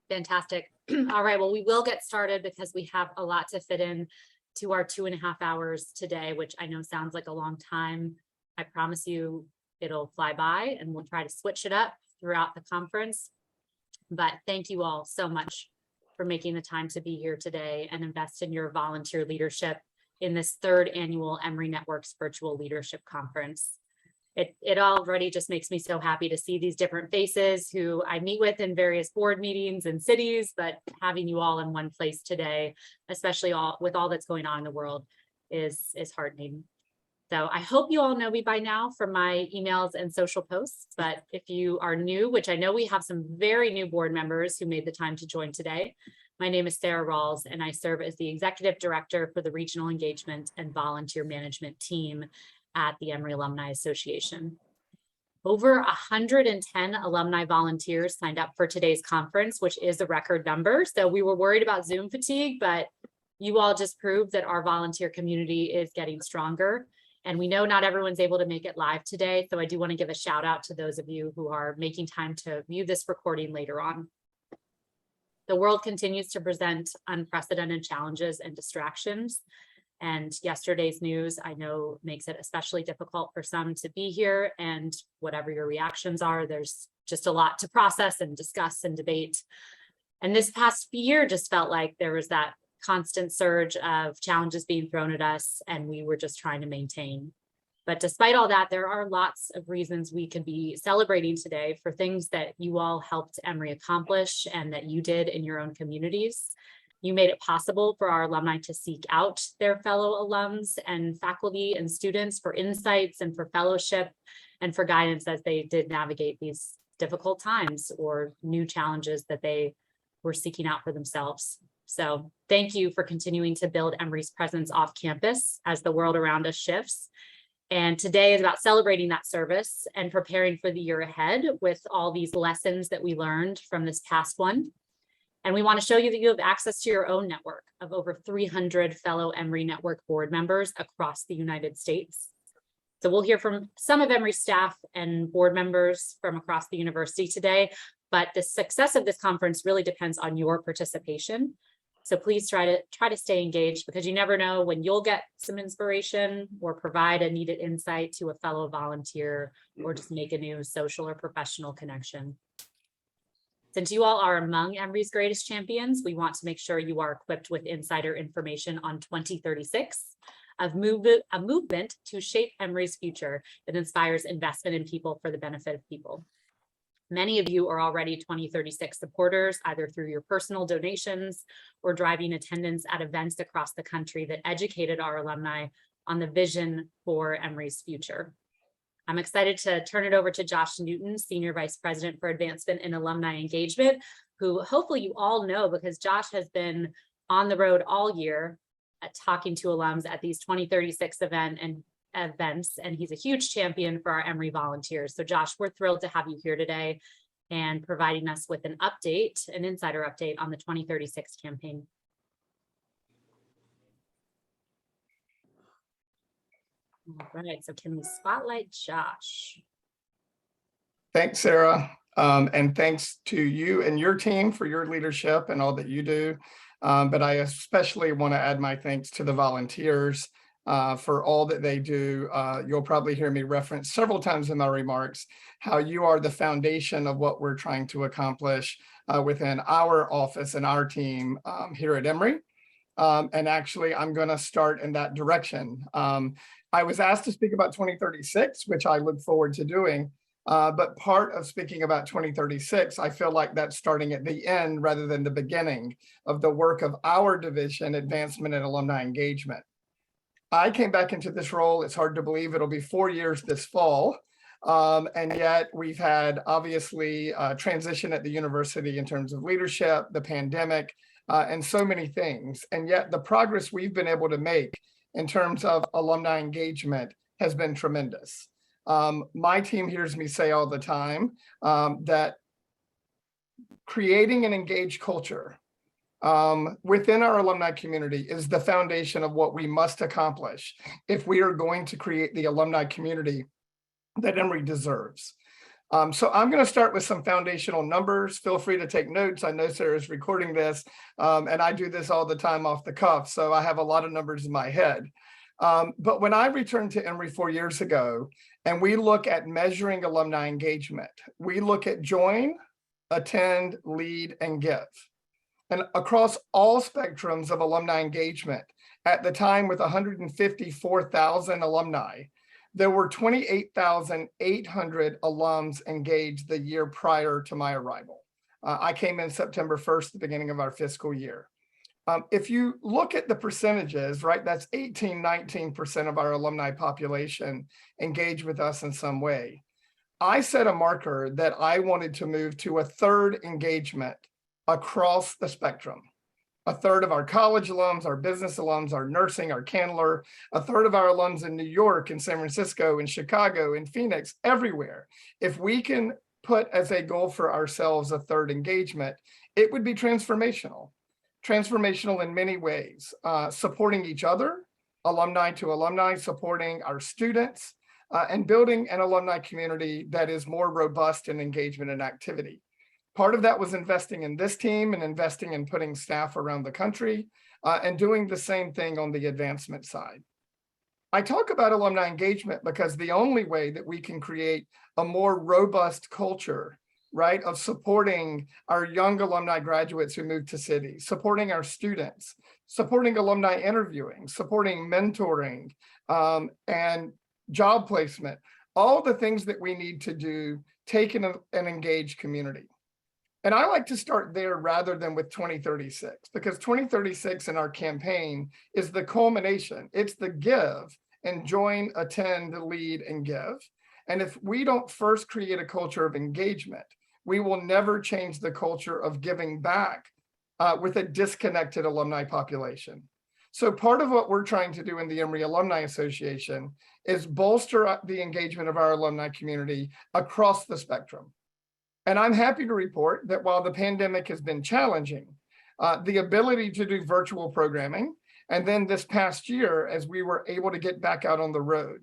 Fantastic. All right, well, we will get started because we have a lot to fit in to our 2.5 hours today, which I know sounds like a long time. I promise you it'll fly by, and we'll try to switch it up throughout the conference. But thank you all so much for making the time to be here today and invest in your volunteer leadership in this third annual Emory Networks Virtual Leadership Conference. It already just makes me so happy to see these different faces who I meet with in various board meetings and cities, but having you all in one place today, especially with all that's going on in the world, is heartening. So I hope you all know me by now from my emails and social posts, but if you are new, which I know we have some very new board members who made the time to join today, my name is Sarah Rawls, and I serve as the Executive Director for the Regional Engagement and Volunteer Management team at the Emory Alumni Association. Over 110 alumni volunteers signed up for today's conference, which is a record number. So we were worried about Zoom fatigue, but you all just proved that our volunteer community is getting stronger. And we know not everyone's able to make it live today. So I do want to give a shout out to those of you who are making time to view this recording later on. The world continues to present unprecedented challenges and distractions. And yesterday's news, I know, makes it especially difficult for some to be here. And whatever your reactions are, there's just a lot to process and discuss and debate. And this past year just felt like there was that constant surge of challenges being thrown at us, and we were just trying to maintain. But despite all that, there are lots of reasons we could be celebrating today for things that you all helped Emory accomplish and that you did in your own communities. You made it possible for our alumni to seek out their fellow alums and faculty and students for insights and for fellowship and for guidance as they did navigate these difficult times or new challenges that they were seeking out for themselves. So thank you for continuing to build Emory's presence off campus as the world around us shifts. And today is about celebrating that service and preparing for the year ahead with all these lessons that we learned from this past one. And we want to show you that you have access to your own network of over 300 fellow Emory Network board members across the United States. So we'll hear from some of Emory staff and board members from across the university today, but the success of this conference really depends on your participation. So please try to stay engaged, because you never know when you'll get some inspiration or provide a needed insight to a fellow volunteer or just make a new social or professional connection. Since you all are among Emory's greatest champions, we want to make sure you are equipped with insider information on 2036, a movement to shape Emory's future that inspires investment in people for the benefit of people. Many of you are already 2036 supporters, either through your personal donations or driving attendance at events across the country that educated our alumni on the vision for Emory's future. I'm excited to turn it over to Josh Newton, Senior Vice President for Advancement in Alumni Engagement, who hopefully you all know because Josh has been on the road all year talking to alums at these 2036 events, and he's a huge champion for our Emory volunteers. So Josh, we're thrilled to have you here today and providing us with an insider update on the 2036 campaign. All right, so can we spotlight Josh? Thanks, Sarah. And thanks to you and your team for your leadership and all that you do. But I especially want to add my thanks to the volunteers for all that they do. You'll probably hear me reference several times in my remarks how you are the foundation of what we're trying to accomplish within our office and our team here at Emory. And actually, I'm going to start in that direction. I was asked to speak about 2036, which I look forward to doing. But part of speaking about 2036, I feel like that's starting at the end rather than the beginning of the work of our division, Advancement and Alumni Engagement. I came back into this role. It's hard to believe it'll be 4 years this fall. And yet we've had obviously transition at the university in terms of leadership, the pandemic, and so many things. And yet the progress we've been able to make in terms of alumni engagement has been tremendous. My team hears me say all the time that creating an engaged culture within our alumni community is the foundation of what we must accomplish if we are going to create the alumni community that Emory deserves. So I'm going to start with some foundational numbers. Feel free to take notes. I know Sarah's recording this, and I do this all the time off the cuff, so I have a lot of numbers in my head. But when I returned to Emory 4 years ago, and we look at measuring alumni engagement, we look at join, attend, lead, and give. And across all spectrums of alumni engagement, at the time with 154,000 alumni, there were 28,800 alums engaged the year prior to my arrival. I came in September 1st, the beginning of our fiscal year. If you look at the percentages, right, that's 19% of our alumni population engage with us in some way. I set a marker that I wanted to move to a third engagement across the spectrum. A third of our college alums, our business alums, our nursing, our Candler, a third of our alums in New York, in San Francisco, in Chicago, in Phoenix, everywhere. If we can put as a goal for ourselves a third engagement, it would be transformational. Transformational in many ways, supporting each other, alumni to alumni, supporting our students, and building an alumni community that is more robust in engagement and activity. Part of that was investing in this team and investing in putting staff around the country and doing the same thing on the advancement side. I talk about alumni engagement because the only way that we can create a more robust culture, right, of supporting our young alumni graduates who move to cities, supporting our students, supporting alumni interviewing, supporting mentoring, and job placement, all the things that we need to do, take an engaged community. And I like to start there rather than with 2036, because 2036 in our campaign is the culmination. It's the give and join, attend, lead, and give. And if we don't first create a culture of engagement, we will never change the culture of giving back with a disconnected alumni population. So part of what we're trying to do in the Emory Alumni Association is bolster the engagement of our alumni community across the spectrum. And I'm happy to report that while the pandemic has been challenging, the ability to do virtual programming, and then this past year, as we were able to get back out on the road,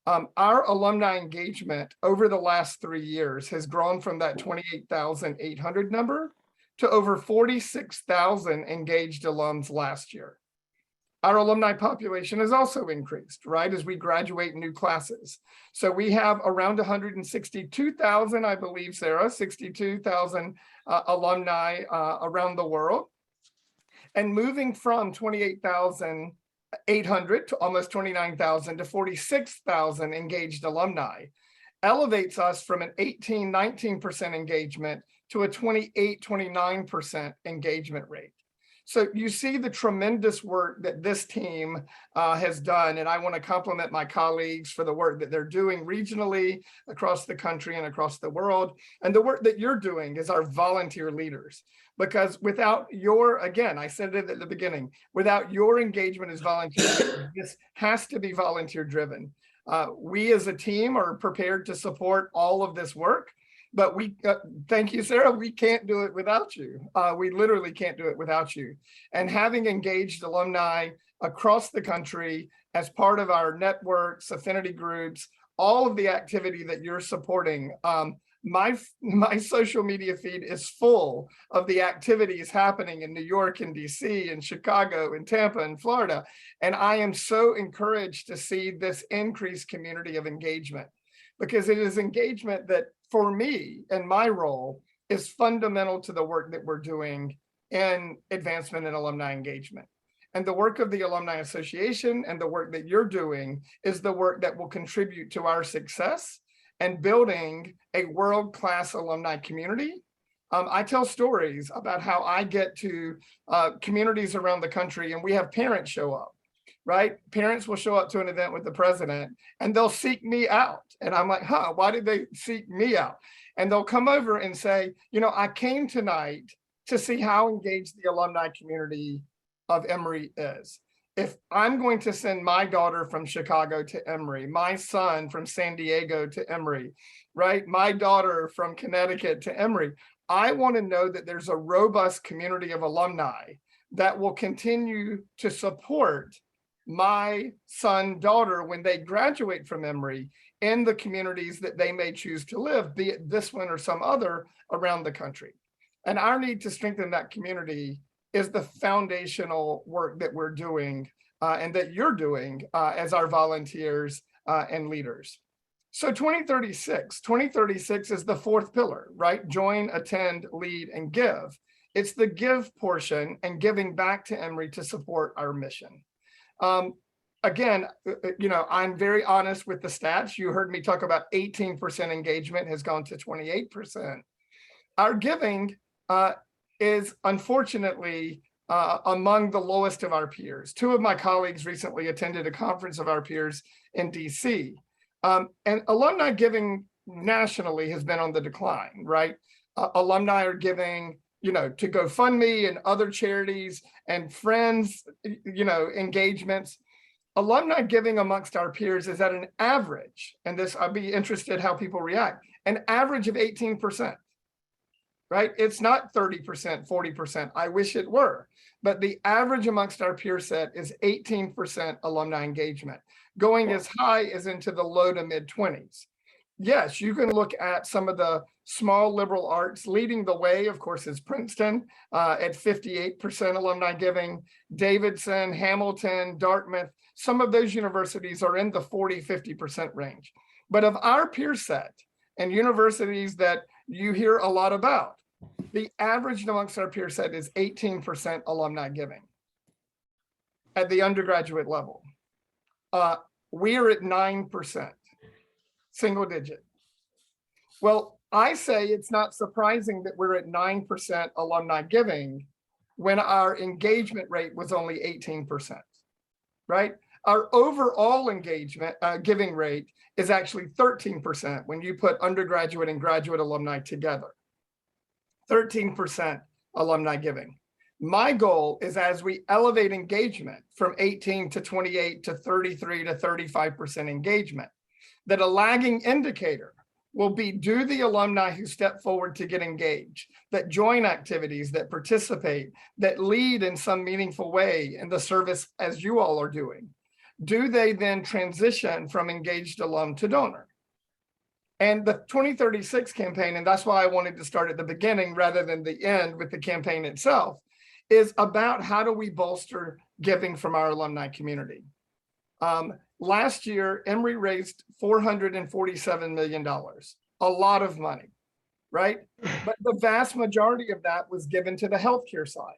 our alumni engagement over the last 3 years has grown from that 28,800 number to over 46,000 engaged alums last year. Our alumni population has also increased, right, as we graduate new classes. So we have around 162,000, I believe, Sarah, 62,000 alumni around the world. And moving from 28,800 to almost 29,000 to 46,000 engaged alumni elevates us from an 18-19% engagement to a 28-29% engagement rate. So you see the tremendous work that this team has done, and I want to compliment my colleagues for the work that they're doing regionally across the country and across the world, and the work that you're doing as our volunteer leaders. Because without your, again, I said it at the beginning, without your engagement as volunteer, this has to be volunteer driven. We as a team are prepared to support all of this work. But we, thank you, Sarah, we can't do it without you. We literally can't do it without you. And having engaged alumni across the country as part of our networks, affinity groups, all of the activity that you're supporting, my social media feed is full of the activities happening in New York and DC and Chicago and Tampa and Florida. And I am so encouraged to see this increased community of engagement, because it is engagement that, for me and my role, is fundamental to the work that we're doing in advancement and alumni engagement. And the work of the Alumni Association and the work that you're doing is the work that will contribute to our success and building a world-class alumni community. I tell stories about how I get to communities around the country and we have parents show up. Right? Parents will show up to an event with the president and they'll seek me out. And I'm like, why did they seek me out? And they'll come over and say, you know, I came tonight to see how engaged the alumni community of Emory is. If I'm going to send my daughter from Chicago to Emory, my son from San Diego to Emory, right? My daughter from Connecticut to Emory, I want to know that there's a robust community of alumni that will continue to support my son, daughter, when they graduate from Emory in the communities that they may choose to live, be it this one or some other around the country. And our need to strengthen that community is the foundational work that we're doing and that you're doing as our volunteers and leaders. So 2036 is the fourth pillar, right? Join, attend, lead, and give. It's the give portion and giving back to Emory to support our mission. Again, I'm very honest with the stats. You heard me talk about 18% engagement has gone to 28%. Our giving is unfortunately among the lowest of our peers. Two of my colleagues recently attended a conference of our peers in DC. And alumni giving nationally has been on the decline, right? Alumni are giving, to GoFundMe and other charities and friends, engagements. Alumni giving amongst our peers is at an average, and this, I'd be interested how people react, an average of 18%, right? It's not 30%, 40%. I wish it were, but the average amongst our peer set is 18% alumni engagement, going as high as into the low to mid 20s. Yes, you can look at some of the small liberal arts. Leading the way, of course, is Princeton at 58% alumni giving. Davidson, Hamilton, Dartmouth, some of those universities are in the 40, 50% range. But of our peer set and universities that you hear a lot about, the average amongst our peer set is 18% alumni giving at the undergraduate level. We are at 9%. Single digit. Well, I say it's not surprising that we're at 9% alumni giving when our engagement rate was only 18%, right? Our overall engagement giving rate is actually 13% when you put undergraduate and graduate alumni together. 13% alumni giving. My goal is, as we elevate engagement from 18 to 28 to 33 to 35% engagement, that a lagging indicator will be, do the alumni who step forward to get engaged, that join activities, that participate, that lead in some meaningful way in the service as you all are doing, do they then transition from engaged alum to donor? And the 2036 campaign, and that's why I wanted to start at the beginning rather than the end with the campaign itself, is about how do we bolster giving from our alumni community. Last year, Emory raised $447 million, a lot of money, right? But the vast majority of that was given to the healthcare side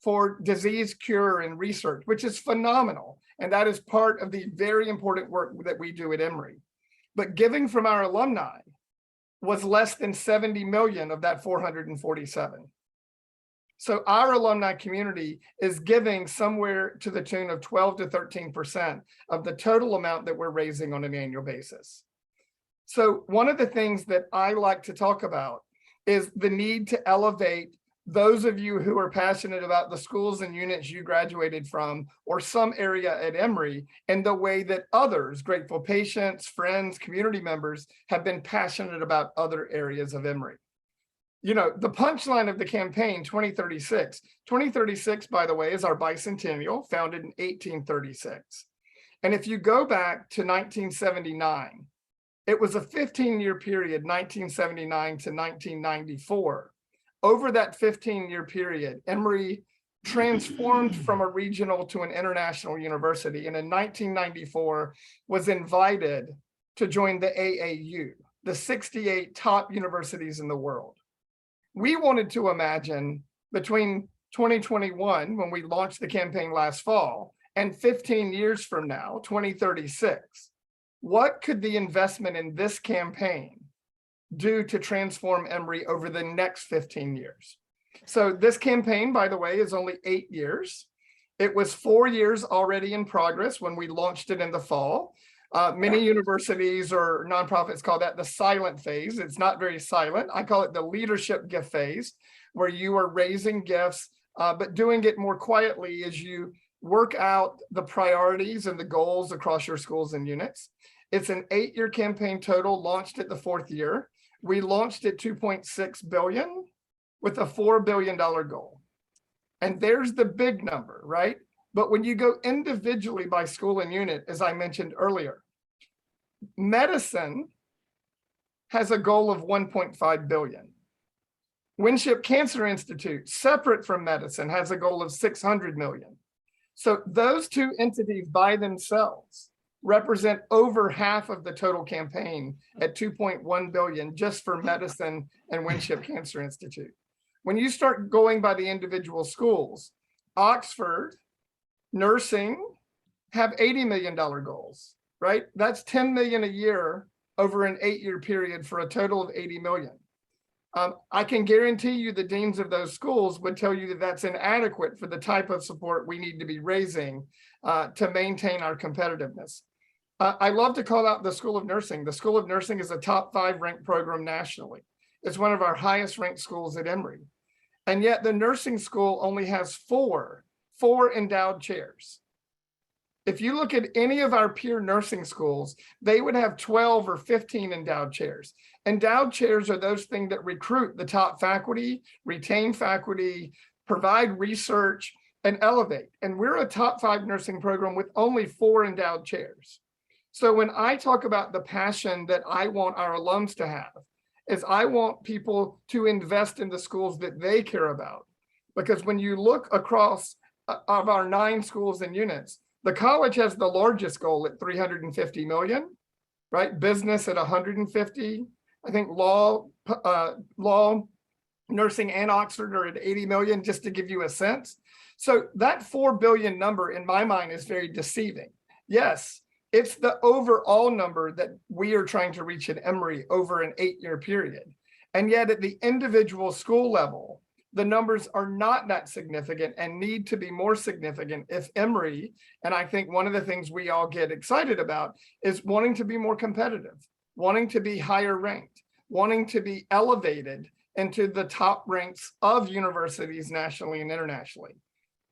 for disease cure and research, which is phenomenal. And that is part of the very important work that we do at Emory. But giving from our alumni was less than 70 million of that 447. So our alumni community is giving somewhere to the tune of 12 to 13% of the total amount that we're raising on an annual basis. So one of the things that I like to talk about is the need to elevate those of you who are passionate about the schools and units you graduated from or some area at Emory in the way that others, grateful patients, friends, community members have been passionate about other areas of Emory. The punchline of the campaign, 2036, by the way, is our bicentennial, founded in 1836. And if you go back to 1979, it was a 15-year period, 1979 to 1994. Over that 15-year period, Emory transformed from a regional to an international university, and in 1994 was invited to join the AAU, the 68 top universities in the world. We wanted to imagine between 2021, when we launched the campaign last fall, and 15 years from now, 2036, what could the investment in this campaign do to transform Emory over the next 15 years? So this campaign, by the way, is only 8 years. It was 4 years already in progress when we launched it in the fall. Many universities or nonprofits call that the silent phase. It's not very silent. I call it the leadership gift phase, where you are raising gifts, but doing it more quietly as you work out the priorities and the goals across your schools and units. It's an 8-year campaign total, launched at the 4th year. We launched at $2.6 billion with a $4 billion goal. And there's the big number, right? But when you go individually by school and unit, as I mentioned earlier, Medicine has a goal of 1.5 billion. Winship Cancer Institute, separate from medicine, has a goal of 600 million. So those two entities by themselves represent over half of the total campaign at 2.1 billion just for medicine and Winship Cancer Institute. When you start going by the individual schools, Oxford, nursing have $80 million goals, right? That's 10 million a year over an 8-year period for a total of 80 million. I can guarantee you the deans of those schools would tell you that that's inadequate for the type of support we need to be raising to maintain our competitiveness. I love to call out the School of Nursing. The School of Nursing is a top 5 ranked program nationally. It's one of our highest ranked schools at Emory. And yet the nursing school only has four endowed chairs. If you look at any of our peer nursing schools, they would have 12 or 15 endowed chairs. Endowed chairs are those things that recruit the top faculty, retain faculty, provide research, and elevate. And we're a top 5 nursing program with only 4 endowed chairs. So when I talk about the passion that I want our alums to have, is I want people to invest in the schools that they care about. Because when you look across of our 9 schools and units, the college has the largest goal at 350 million, right? Business at 150. I think law, nursing, and Oxford are at 80 million, just to give you a sense. So that 4 billion number in my mind is very deceiving. Yes, it's the overall number that we are trying to reach at Emory over an 8-year period. And yet at the individual school level, the numbers are not that significant and need to be more significant if Emory, and I think one of the things we all get excited about is wanting to be more competitive, wanting to be higher ranked, wanting to be elevated into the top ranks of universities nationally and internationally.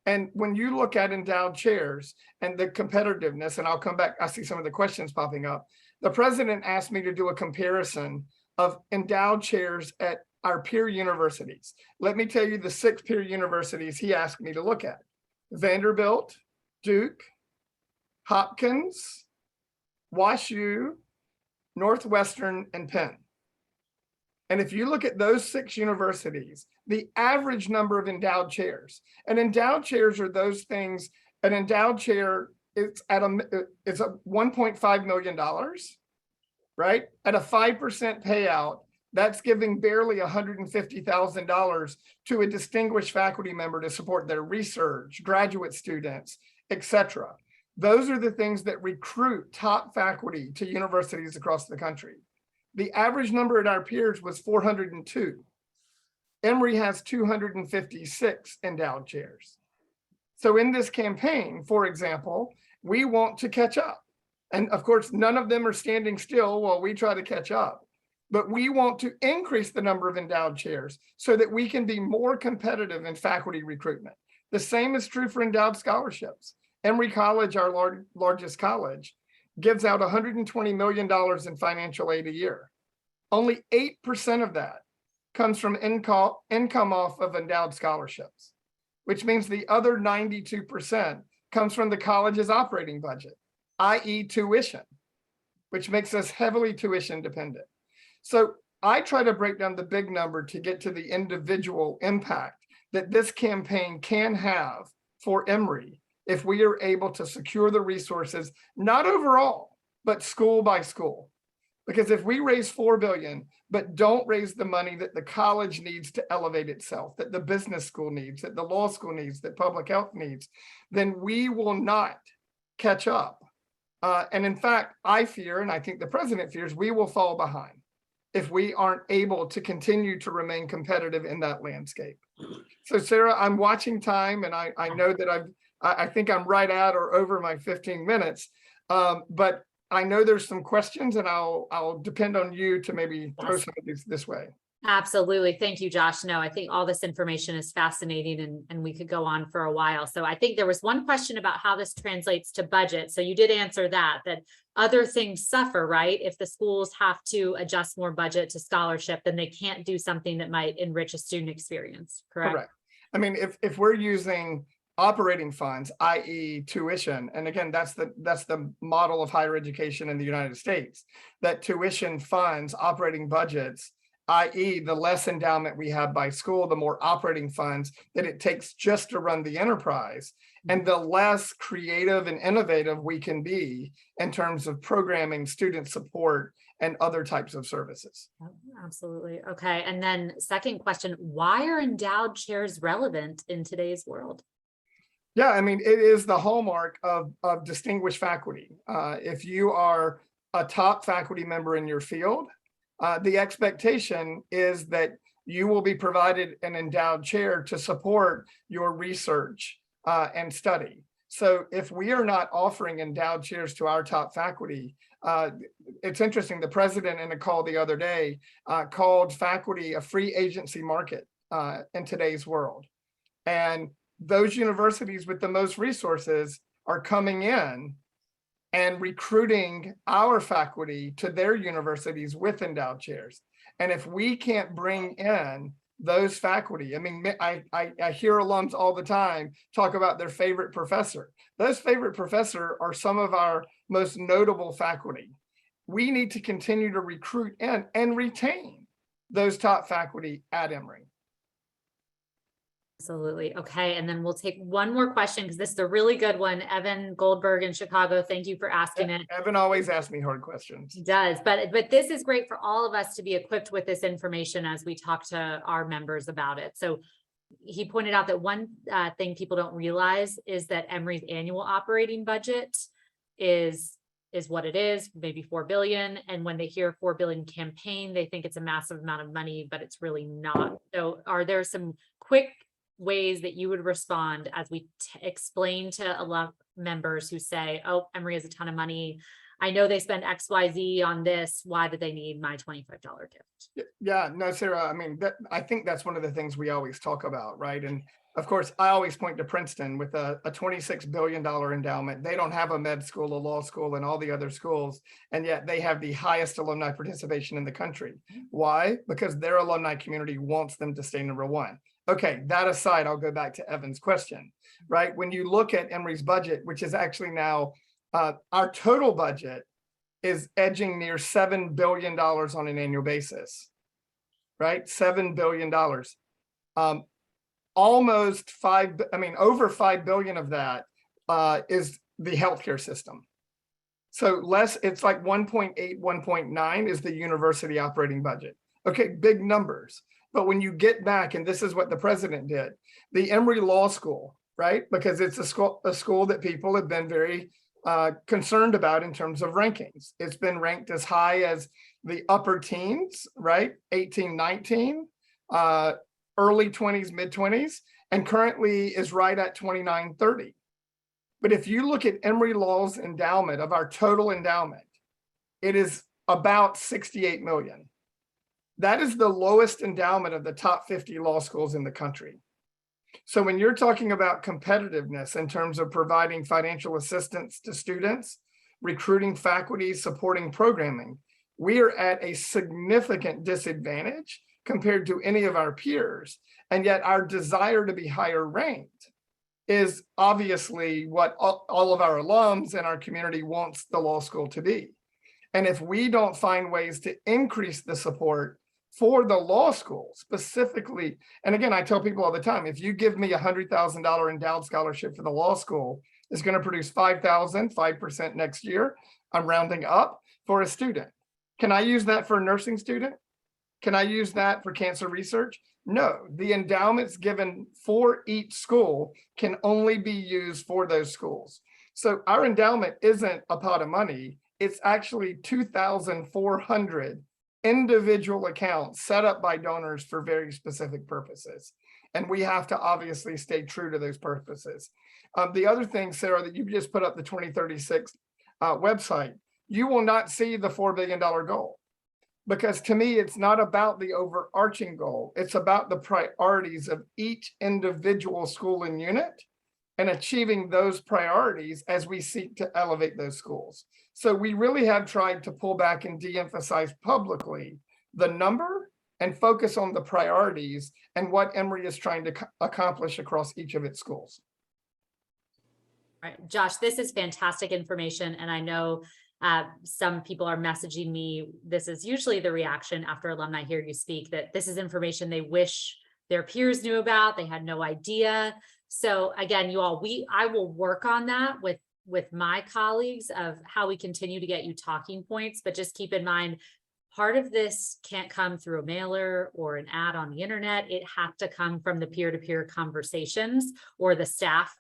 And when you look at endowed chairs and the competitiveness, and I'll come back, I see some of the questions popping up. The president asked me to do a comparison of endowed chairs at our peer universities. Let me tell you the 6 peer universities he asked me to look at: Vanderbilt, Duke, Hopkins, WashU, Northwestern, and Penn. And if you look at those 6 universities, the average number of endowed chairs, and endowed chairs are those things, an endowed chair it's a $1.5 million, right? At a 5% payout, that's giving barely $150,000 to a distinguished faculty member to support their research, graduate students, etc. Those are the things that recruit top faculty to universities across the country. The average number at our peers was 402. Emory has 256 endowed chairs. So in this campaign, for example, we want to catch up. And of course, none of them are standing still while we try to catch up. But we want to increase the number of endowed chairs so that we can be more competitive in faculty recruitment. The same is true for endowed scholarships. Emory College, our largest college, gives out $120 million in financial aid a year. Only 8% of that comes from income off of endowed scholarships, which means the other 92% comes from the college's operating budget, i.e. tuition, which makes us heavily tuition dependent. So I try to break down the big number to get to the individual impact that this campaign can have for Emory if we are able to secure the resources, not overall, but school by school. Because if we raise $4 billion, but don't raise the money that the college needs to elevate itself, that the business school needs, that the law school needs, that public health needs, then we will not catch up. And in fact, I fear, and I think the president fears, we will fall behind if we aren't able to continue to remain competitive in that landscape. So Sarah, I'm watching time, and I know that I think I'm right at or over my 15 minutes, but I know there's some questions, and I'll depend on you to maybe throw some of these this way. Absolutely. Thank you, Josh. No, I think all this information is fascinating, and we could go on for a while. So I think there was one question about how this translates to budget. So you did answer that other things suffer, right? If the schools have to adjust more budget to scholarship, then they can't do something that might enrich a student experience, correct? Correct. I mean, if we're using operating funds, i.e. tuition. And again, that's the model of higher education in the United States, that tuition funds, operating budgets, i.e. the less endowment we have by school, the more operating funds that it takes just to run the enterprise, and the less creative and innovative we can be in terms of programming, student support, and other types of services. Oh, absolutely. Okay. And then second question, why are endowed chairs relevant in today's world? Yeah, I mean, it is the hallmark of distinguished faculty. If you are a top faculty member in your field, the expectation is that you will be provided an endowed chair to support your research and study. So if we are not offering endowed chairs to our top faculty, it's interesting, the president in a call the other day called faculty a free agency market in today's world. And those universities with the most resources are coming in and recruiting our faculty to their universities with endowed chairs. And if we can't bring in those faculty, I mean, I hear alums all the time talk about their favorite professor. Those favorite professor are some of our most notable faculty. We need to continue to recruit in and retain those top faculty at Emory. Absolutely. Okay. And then we'll take one more question because this is a really good one. Evan Goldberg in Chicago. Thank you for asking it. Evan always asks me hard questions. He does, but this is great for all of us to be equipped with this information as we talk to our members about it. So he pointed out that one thing people don't realize is that Emory's annual operating budget is what it is, maybe 4 billion. And when they hear 4 billion campaign, they think it's a massive amount of money, but it's really not. So are there some quick ways that you would respond as we explain to a lot of members who say, oh, Emory has a ton of money. I know they spend XYZ on this. Why do they need my $25 gift? Yeah, no, Sarah, I mean, I think that's one of the things we always talk about, right? And of course, I always point to Princeton with a $26 billion endowment. They don't have a med school, a law school, and all the other schools, and yet they have the highest alumni participation in the country. Why? Because their alumni community wants them to stay number one. Okay, that aside, I'll go back to Evan's question, right? When you look at Emory's budget, which is actually now, our total budget is edging near $7 billion on an annual basis, right? $7 billion. Almost over 5 billion of that is the healthcare system. So it's like 1.8, 1.9 is the university operating budget. Okay, big numbers. But when you get back, and this is what the president did, the Emory Law School, right? Because it's a school that people have been very concerned about in terms of rankings. It's been ranked as high as the upper teens, right? 18, 19, early 20s, mid 20s, and currently is right at 29, 30. But if you look at Emory Law's endowment, of our total endowment, it is about 68 million. That is the lowest endowment of the top 50 law schools in the country. So when you're talking about competitiveness in terms of providing financial assistance to students, recruiting faculty, supporting programming, we are at a significant disadvantage compared to any of our peers. And yet our desire to be higher ranked is obviously what all of our alums and our community wants the law school to be. And if we don't find ways to increase the support for the law school specifically, and again, I tell people all the time, if you give me $100,000 endowed scholarship for the law school, it's going to produce 5,000, 5% next year. I'm rounding up for a student. Can I use that for a nursing student? Can I use that for cancer research? No, the endowments given for each school can only be used for those schools. So our endowment isn't a pot of money. It's actually 2,400 individual accounts set up by donors for very specific purposes. And we have to obviously stay true to those purposes. The other thing, Sarah, that you just put up the 2036 website, you will not see the $4 billion goal. Because to me, it's not about the overarching goal. It's about the priorities of each individual school and unit and achieving those priorities as we seek to elevate those schools. So we really have tried to pull back and de-emphasize publicly the number and focus on the priorities and what Emory is trying to accomplish across each of its schools. Right, Josh, this is fantastic information, and I know some people are messaging me. This is usually the reaction after alumni hear you speak, that this is information they wish their peers knew about. They had no idea. So again, you all, I will work on that with my colleagues of how we continue to get you talking points, but just keep in mind, part of this can't come through a mailer or an ad on the internet. It has to come from the peer-to-peer conversations or the staff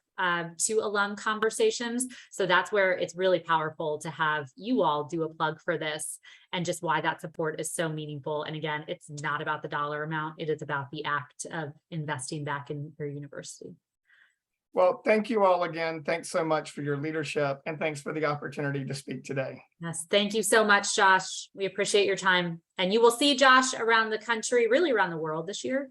to alum conversations. So that's where it's really powerful to have you all do a plug for this, and just why that support is so meaningful. And again, it's not about the dollar amount. It is about the act of investing back in your university. Well, thank you all again. Thanks so much for your leadership, and thanks for the opportunity to speak today. Yes, thank you so much, Josh. We appreciate your time. And you will see Josh around the country, really around the world this year.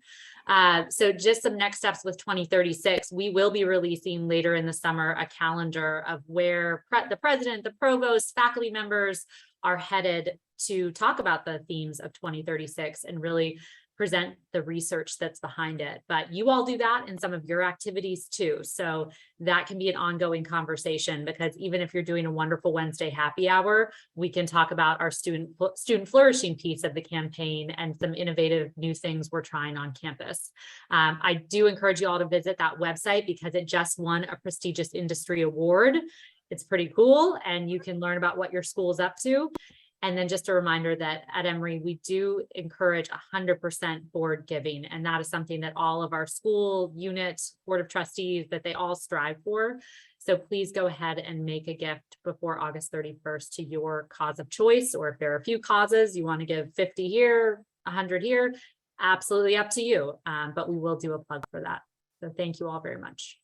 So just some next steps with 2036. We will be releasing later in the summer a calendar of where the president, the provost, faculty members are headed to talk about the themes of 2036 and really present the research that's behind it. But you all do that in some of your activities too. So that can be an ongoing conversation, because even if you're doing a wonderful Wednesday happy hour, we can talk about our student flourishing piece of the campaign and some innovative new things we're trying on campus. I do encourage you all to visit that website because it just won a prestigious industry award. It's pretty cool, and you can learn about what your school is up to. And then just a reminder that at Emory, we do encourage 100% board giving. And that is something that all of our school units, board of trustees, that they all strive for. So please go ahead and make a gift before August 31st to your cause of choice. Or if there are a few causes, you want to give 50 here, 100 here, absolutely up to you. But we will do a plug for that. So thank you all very much.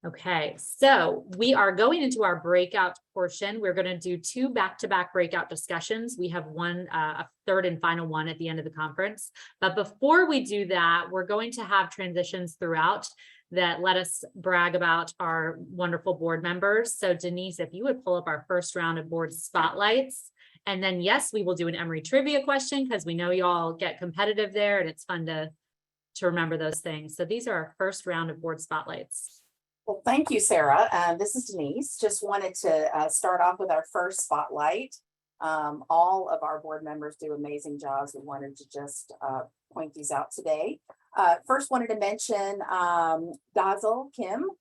Okay, so we are going into our breakout portion. We're going to do 2 back-to-back breakout discussions. We have one, a third and final one at the end of the conference. But before we do that, we're going to have transitions throughout that let us brag about our wonderful board members. So Denise, if you would pull up our first round of board spotlights. And then yes, we will do an Emory trivia question because we know you all get competitive there and it's fun to remember those things. So these are our first round of board spotlights. Well, thank you, Sarah. This is Denise. Just wanted to start off with our first spotlight. All of our board members do amazing jobs. We wanted to just point these out today. First, wanted to mention Dazzle Kim.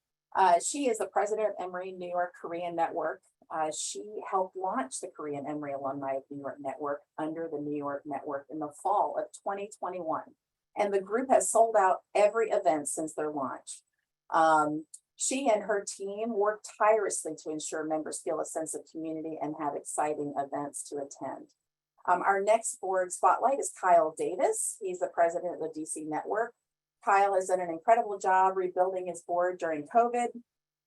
She is the president of Emory New York Korean Network. She helped launch the Korean Emory Alumni of New York Network under the New York Network in the fall of 2021. And the group has sold out every event since their launch. She and her team work tirelessly to ensure members feel a sense of community and have exciting events to attend. Our next board spotlight is Kyle Davis. He's the president of the DC Network. Kyle has done an incredible job rebuilding his board during COVID.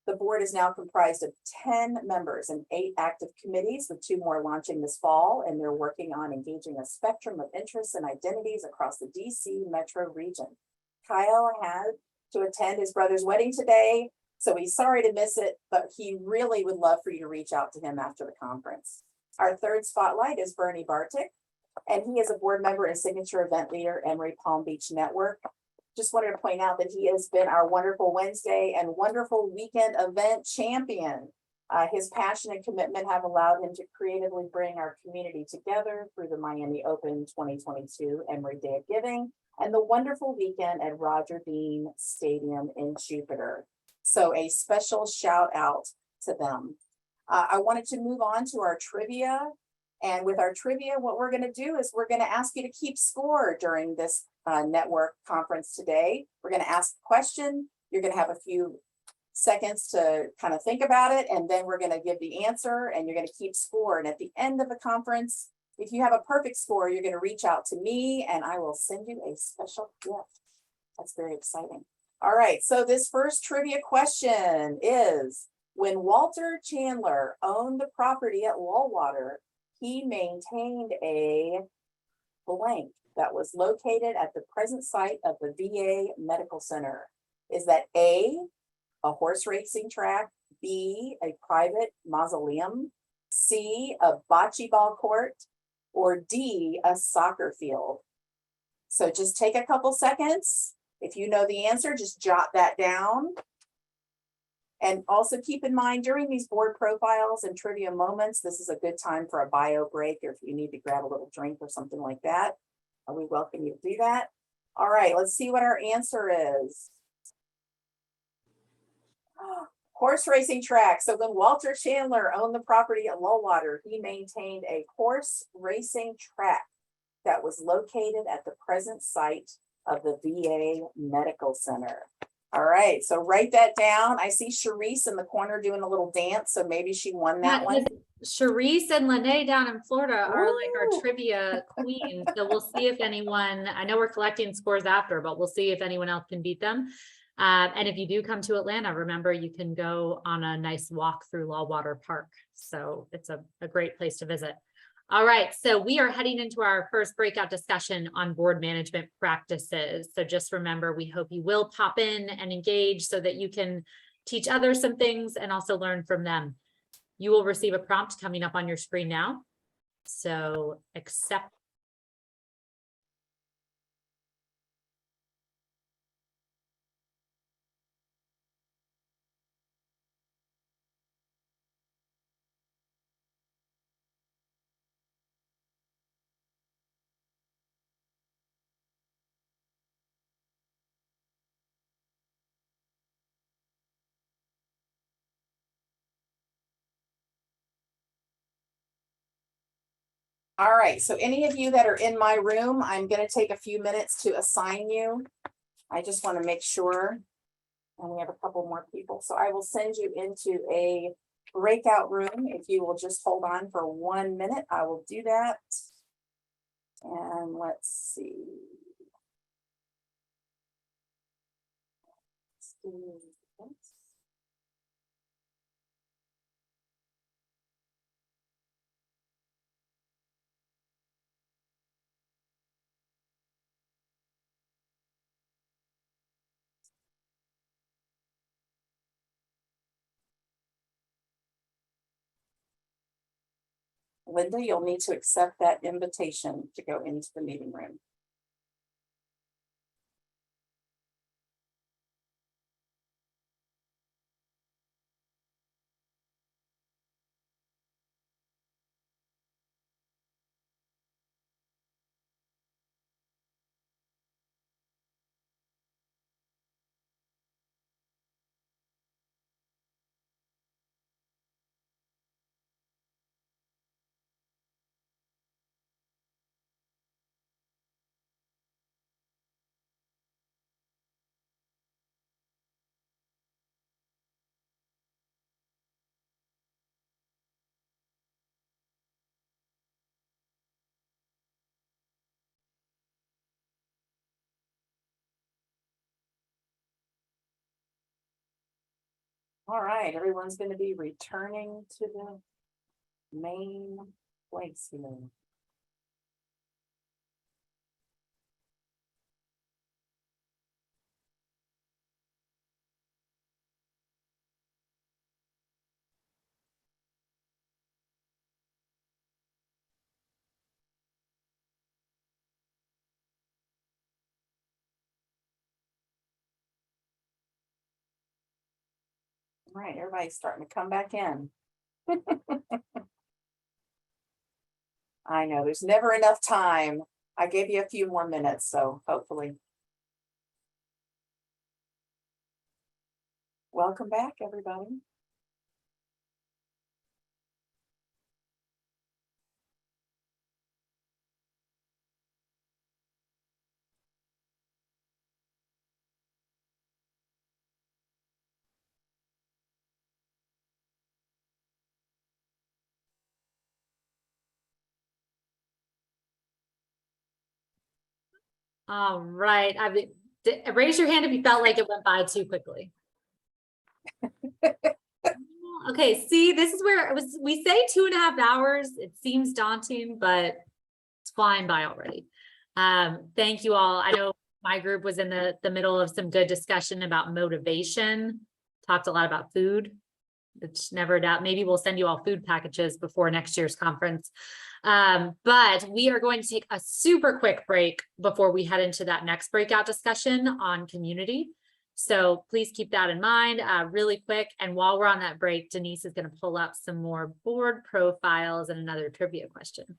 The board is now comprised of 10 members and 8 active committees, with 2 more launching this fall, and they're working on engaging a spectrum of interests and identities across the DC metro region. Kyle had to attend his brother's wedding today, so he's sorry to miss it, but he really would love for you to reach out to him after the conference. Our third spotlight is Bernie Bartik, and he is a board member and signature event leader, Emory Palm Beach Network. Just wanted to point out that he has been our wonderful Wednesday and wonderful weekend event champion. His passion and commitment have allowed him to creatively bring our community together through the Miami Open 2022 Emory Day of Giving and the wonderful weekend at Roger Dean Stadium in Jupiter. So a special shout out to them. I wanted to move on to our trivia. And with our trivia, what we're going to do is we're going to ask you to keep score during this network conference today. We're going to ask a question. You're going to have a few seconds to kind of think about it. And then we're going to give the answer and you're going to keep score. And at the end of the conference, if you have a perfect score, you're going to reach out to me and I will send you a special gift. That's very exciting. All right, so this first trivia question is, when Walter Chandler owned the property at Wallwater, he maintained a blank that was located at the present site of the VA Medical Center. Is that A, a horse racing track, B, a private mausoleum, C, a bocce ball court, or D, a soccer field? So just take a couple seconds. If you know the answer, just jot that down. And also keep in mind during these board profiles and trivia moments, this is a good time for a bio break, or if you need to grab a little drink or something like that. We welcome you to do that. All right, let's see what our answer is. Horse racing track. So when Walter Chandler owned the property at Lowwater, he maintained a horse racing track that was located at the present site of the VA Medical Center. All right, so write that down. I see Sharice in the corner doing a little dance, so maybe she won that one. Sharice and Lene down in Florida are like our Ooh. trivia queens. So we'll see if anyone, I know we're collecting scores after, but we'll see if anyone else can beat them. And if you do come to Atlanta, remember you can go on a nice walk through Lowwater Park. So it's a great place to visit. All right, so we are heading into our first breakout discussion on board management practices. So just remember, we hope you will pop in and engage so that you can teach others some things and also learn from them. You will receive a prompt coming up on your screen now. So accept. All right, so any of you that are in my room, I'm going to take a few minutes to assign you. I just want to make sure. And we have a couple more people, so I will send you into a breakout room. If you will just hold on for 1 minute, I will do that. And let's see. Linda, you'll need to accept that invitation to go into the meeting room. All right, everyone's going to be returning to the main place here. All right, everybody's starting to come back in. I know there's never enough time. I gave you a few more minutes, so hopefully. Welcome back, everybody. All right, raise your hand if you felt like it went by too quickly. Okay, see, this is where it was. We say 2.5 hours. It seems daunting, but it's flying by already. Thank you all. I know my group was in the middle of some good discussion about motivation. Talked a lot about food. It's never a doubt. Maybe we'll send you all food packages before next year's conference. But we are going to take a super quick break before we head into that next breakout discussion on community. So please keep that in mind, really quick. And while we're on that break, Denise is going to pull up some more board profiles and another trivia question.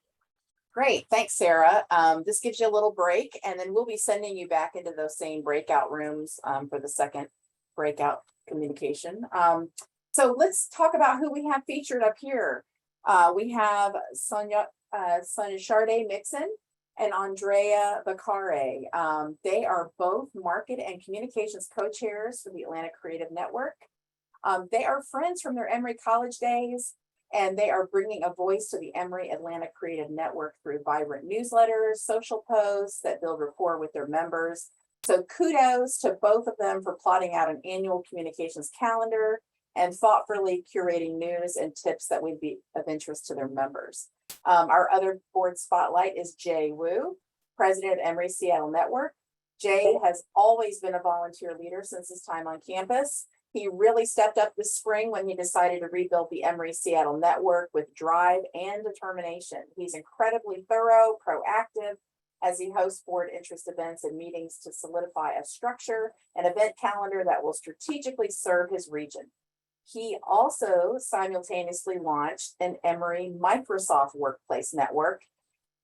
Great, thanks, Sarah. This gives you a little break, and then we'll be sending you back into those same breakout rooms for the second breakout communication. So let's talk about who we have featured up here. We have Sonia Charday Mixon and Andrea Beccare. They are both market and communications co-chairs for the Atlanta Creative Network. They are friends from their Emory College days, and they are bringing a voice to the Emory Atlanta Creative Network through vibrant newsletters, social posts that build rapport with their members. So kudos to both of them for plotting out an annual communications calendar and thoughtfully curating news and tips that would be of interest to their members. Our other board spotlight is Jay Wu, president of Emory Seattle Network. Jay has always been a volunteer leader since his time on campus. He really stepped up this spring when he decided to rebuild the Emory Seattle Network with drive and determination. He's incredibly thorough, proactive, as he hosts board interest events and meetings to solidify a structure and event calendar that will strategically serve his region. He also simultaneously launched an Emory Microsoft Workplace Network,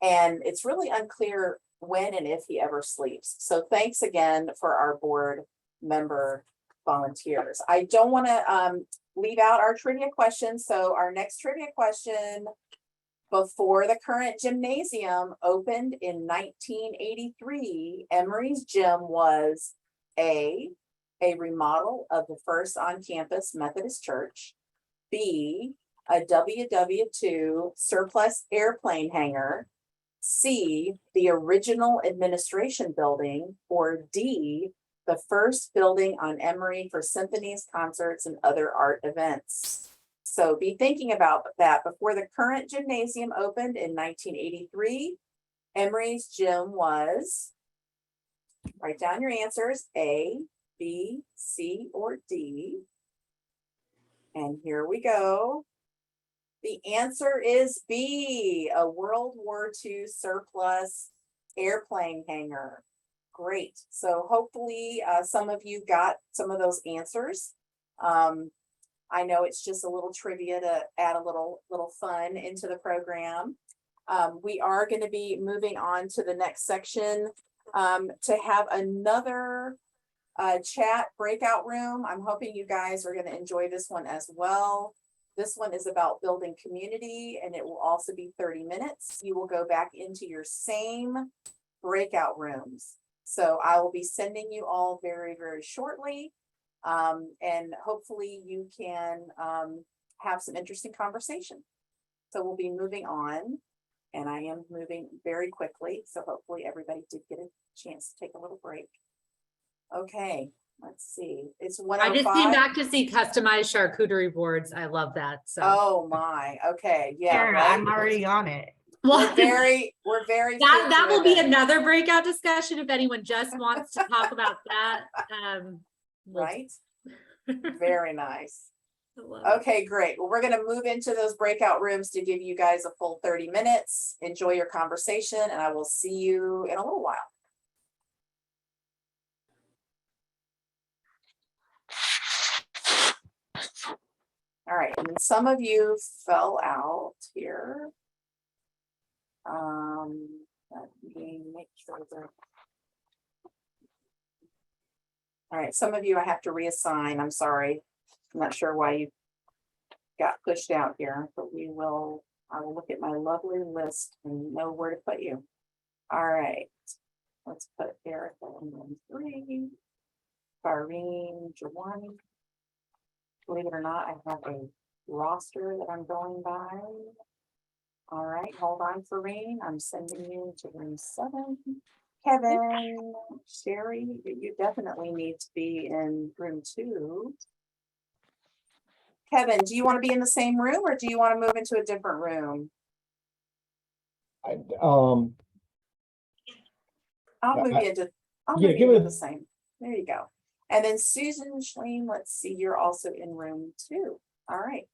and it's really unclear when and if he ever sleeps. So thanks again for our board member volunteers. I don't want to leave out our trivia question. So our next trivia question: before the current gymnasium opened in 1983, Emory's gym was A remodel of the first on-campus Methodist church, B, a WW2 surplus airplane hangar, C, the original administration building, or D, the first building on Emory for symphonies, concerts, and other art events. So be thinking about that. Before the current gymnasium opened in 1983, Emory's gym was, write down your answers, A, B, C, or D. And here we go. The answer is B, a World War II surplus airplane hangar. Great. So hopefully some of you got some of those answers. I know it's just a little trivia to add a little fun into the program. We are going to be moving on to the next section to have another chat breakout room. I'm hoping you guys are going to enjoy this one as well. This one is about building community, and it will also be 30 minutes. You will go back into your same breakout rooms. So I will be sending you all very, very shortly. And hopefully you can have some interesting conversation. So we'll be moving on, and I am moving very quickly. So hopefully everybody did get a chance to take a little break. Okay, let's see. It's 1:05. I just came back to see customized charcuterie boards. I love that. So Oh my, okay, yeah. Sarah, Right? I'm already on it. well, We're very that will be driven, another breakout discussion if anyone just wants to talk about that. We'll- right? Very nice. I love it. Okay, great. Well, we're gonna move into those breakout rooms to give you guys a full 30 minutes. Enjoy your conversation, and I will see you in a little while. All right, and then some of you fell out here. Let me make sure that. All right, some of you I have to reassign. I'm sorry. I'm not sure why you got pushed out here, but I will look at my lovely list and know where to put you. All right, let's put Erica in room 3, Fareen, Jawani. Believe it or not, I have a roster that I'm going by. All right, hold on, Fareen. I'm sending you to room 7. Kevin, Sherry, you definitely need to be in room 2. Kevin, do you want to be in the same room, or do you want to move into a different room? I'll move you into, I'll yeah, move give you it into a- the same. There you go. And then Susan Schleem, let's see, you're also in room 2. All right.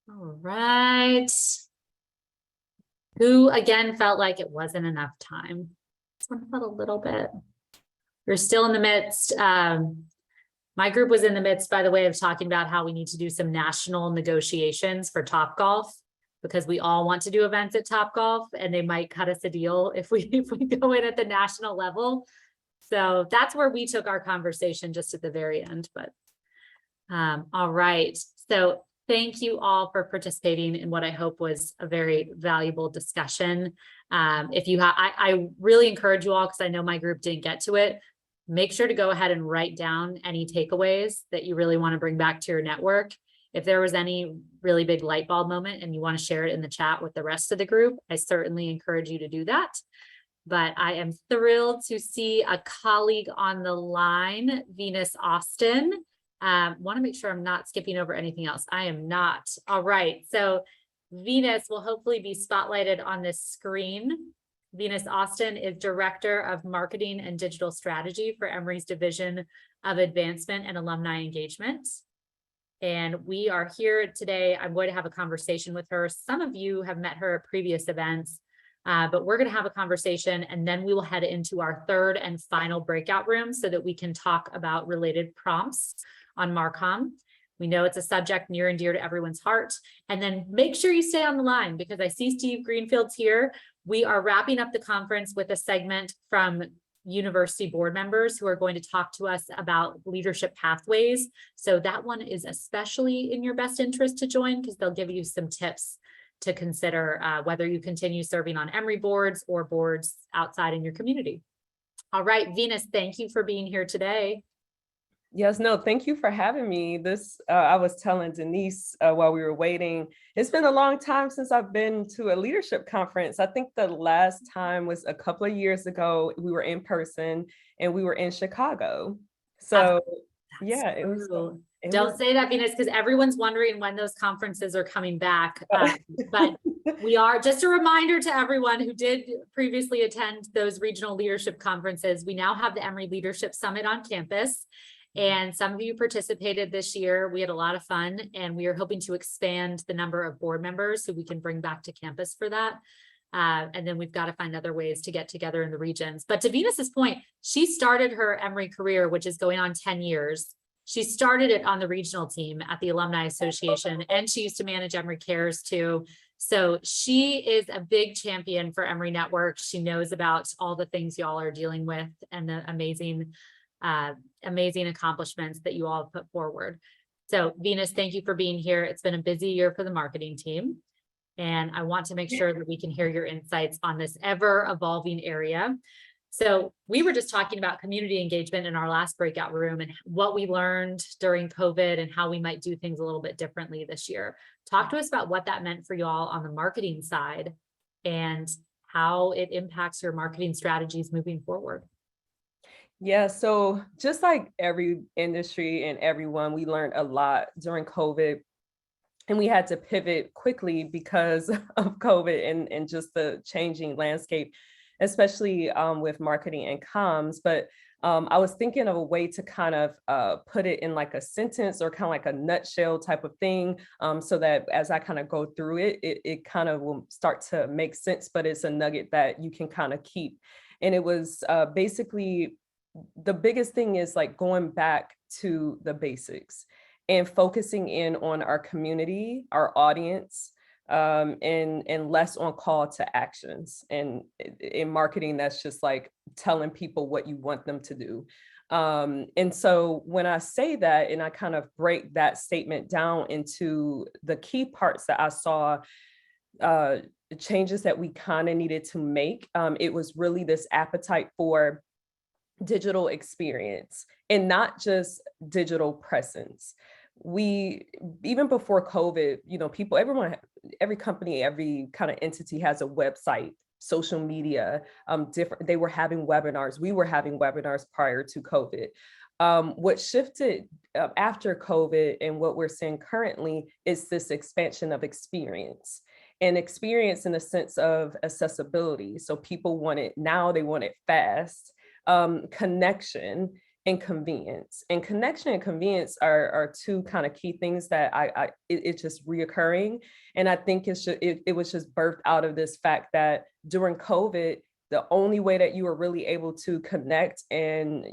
All right. Who again felt like it wasn't enough time? Someone felt a little bit. We're still in the midst. My group was in the midst, by the way, of talking about how we need to do some national negotiations for Topgolf because we all want to do events at Topgolf and they might cut us a deal if we go in at the national level. So that's where we took our conversation just at the very end, but all right. So thank you all for participating in what I hope was a very valuable discussion. If you have, I really encourage you all, because I know my group didn't get to it, make sure to go ahead and write down any takeaways that you really want to bring back to your network. If there was any really big light bulb moment and you want to share it in the chat with the rest of the group, I certainly encourage you to do that. But I am thrilled to see a colleague on the line, Venus Austin. Want to make sure I'm not skipping over anything else. I am not. All right. So Venus will hopefully be spotlighted on this screen. Venus Austin is Director of Marketing and Digital Strategy for Emory's Division of Advancement and Alumni Engagement. And we are here today. I'm going to have a conversation with her. Some of you have met her at previous events, but we're going to have a conversation and then we will head into our third and final breakout room so that we can talk about related prompts on Marcom. We know it's a subject near and dear to everyone's heart. And then make sure you stay on the line because I see Steve Greenfield's here. We are wrapping up the conference with a segment from university board members who are going to talk to us about leadership pathways. So that one is especially in your best interest to join because they'll give you some tips to consider whether you continue serving on Emory boards or boards outside in your community. All right, Venus, thank you for being here today. Yes, no, thank you for having me. This, I was telling Denise while we were waiting, it's been a long time since I've been to a leadership conference. I think the last time was a couple of years ago. We were in person and we were in Chicago. So yeah, it was. Don't say that, Venus, because everyone's wondering when those conferences are coming back. But we are, just a reminder to everyone who did previously attend those regional leadership conferences, we now have the Emory Leadership Summit on campus. And some of you participated this year. We had a lot of fun and we are hoping to expand the number of board members so we can bring back to campus for that. And then we've got to find other ways to get together in the regions. But to Venus's point, she started her Emory career, which is going on 10 years. She started it on the regional team at the Alumni Association, and she used to manage Emory Cares too. So she is a big champion for Emory Network. She knows about all the things y'all are dealing with and the amazing accomplishments that you all have put forward. So Venus, thank you for being here. It's been a busy year for the marketing team. And I want to make sure that we can hear your insights on this ever evolving area. So we were just talking about community engagement in our last breakout room and what we learned during COVID and how we might do things a little bit differently this year. Talk to us about what that meant for you all on the marketing side and how it impacts your marketing strategies moving forward. Yeah, so just like every industry and everyone, we learned a lot during COVID and we had to pivot quickly because of COVID and just the changing landscape, especially with marketing and comms. But I was thinking of a way to kind of put it in like a sentence or kind of like a nutshell type of thing so that as I kind of go through it, it kind of will start to make sense, but it's a nugget that you can kind of keep. And it was basically, the biggest thing is like going back to the basics and focusing in on our community, our audience, and less on call to actions. And in marketing, that's just like telling people what you want them to do. And so when I say that, and I kind of break that statement down into the key parts that I saw, changes that we kind of needed to make, it was really this appetite for digital experience and not just digital presence. We, even before COVID, you know, people, everyone, every company, every kind of entity has a website, social media, they were having webinars. We were having webinars prior to COVID. What shifted after COVID and what we're seeing currently is this expansion of experience. and experience in the sense of accessibility. So people want it now, they want it fast. Connection and convenience. And connection and convenience are two kind of key things that it's just reoccurring. And I think it was just birthed out of this fact that during COVID, the only way that you were really able to connect and,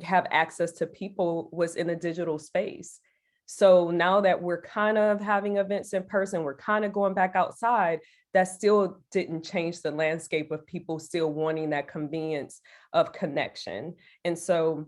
have access to people was in a digital space. So now that we're kind of having events in person, we're kind of going back outside, that still didn't change the landscape of people still wanting that convenience of connection. And so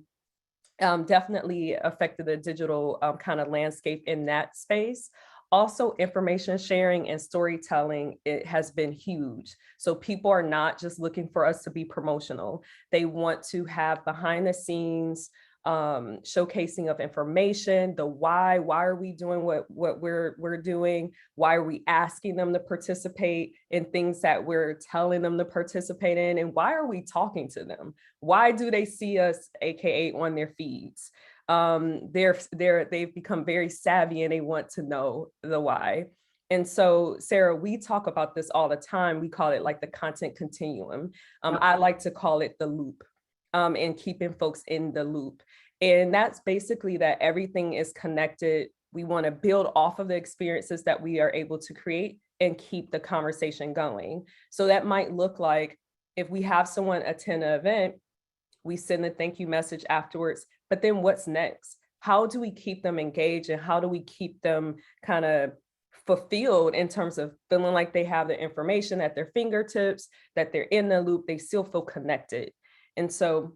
definitely affected the digital kind of landscape in that space. Also, information sharing and storytelling, it has been huge. So people are not just looking for us to be promotional. They want to have behind the scenes showcasing of information, the why are we doing what we're doing? Why are we asking them to participate in things that we're telling them to participate in? And why are we talking to them? Why do they see us, AKA on their feeds? They've become very savvy and they want to know the why. And so, Sarah, we talk about this all the time. We call it like the content continuum. I like to call it the loop, and keeping folks in the loop. And that's basically that everything is connected. We want to build off of the experiences that we are able to create and keep the conversation going. So that might look like if we have someone attend an event, we send a thank you message afterwards, but then what's next? How do we keep them engaged and how do we keep them kind of fulfilled in terms of feeling like they have the information at their fingertips, that they're in the loop, they still feel connected. And so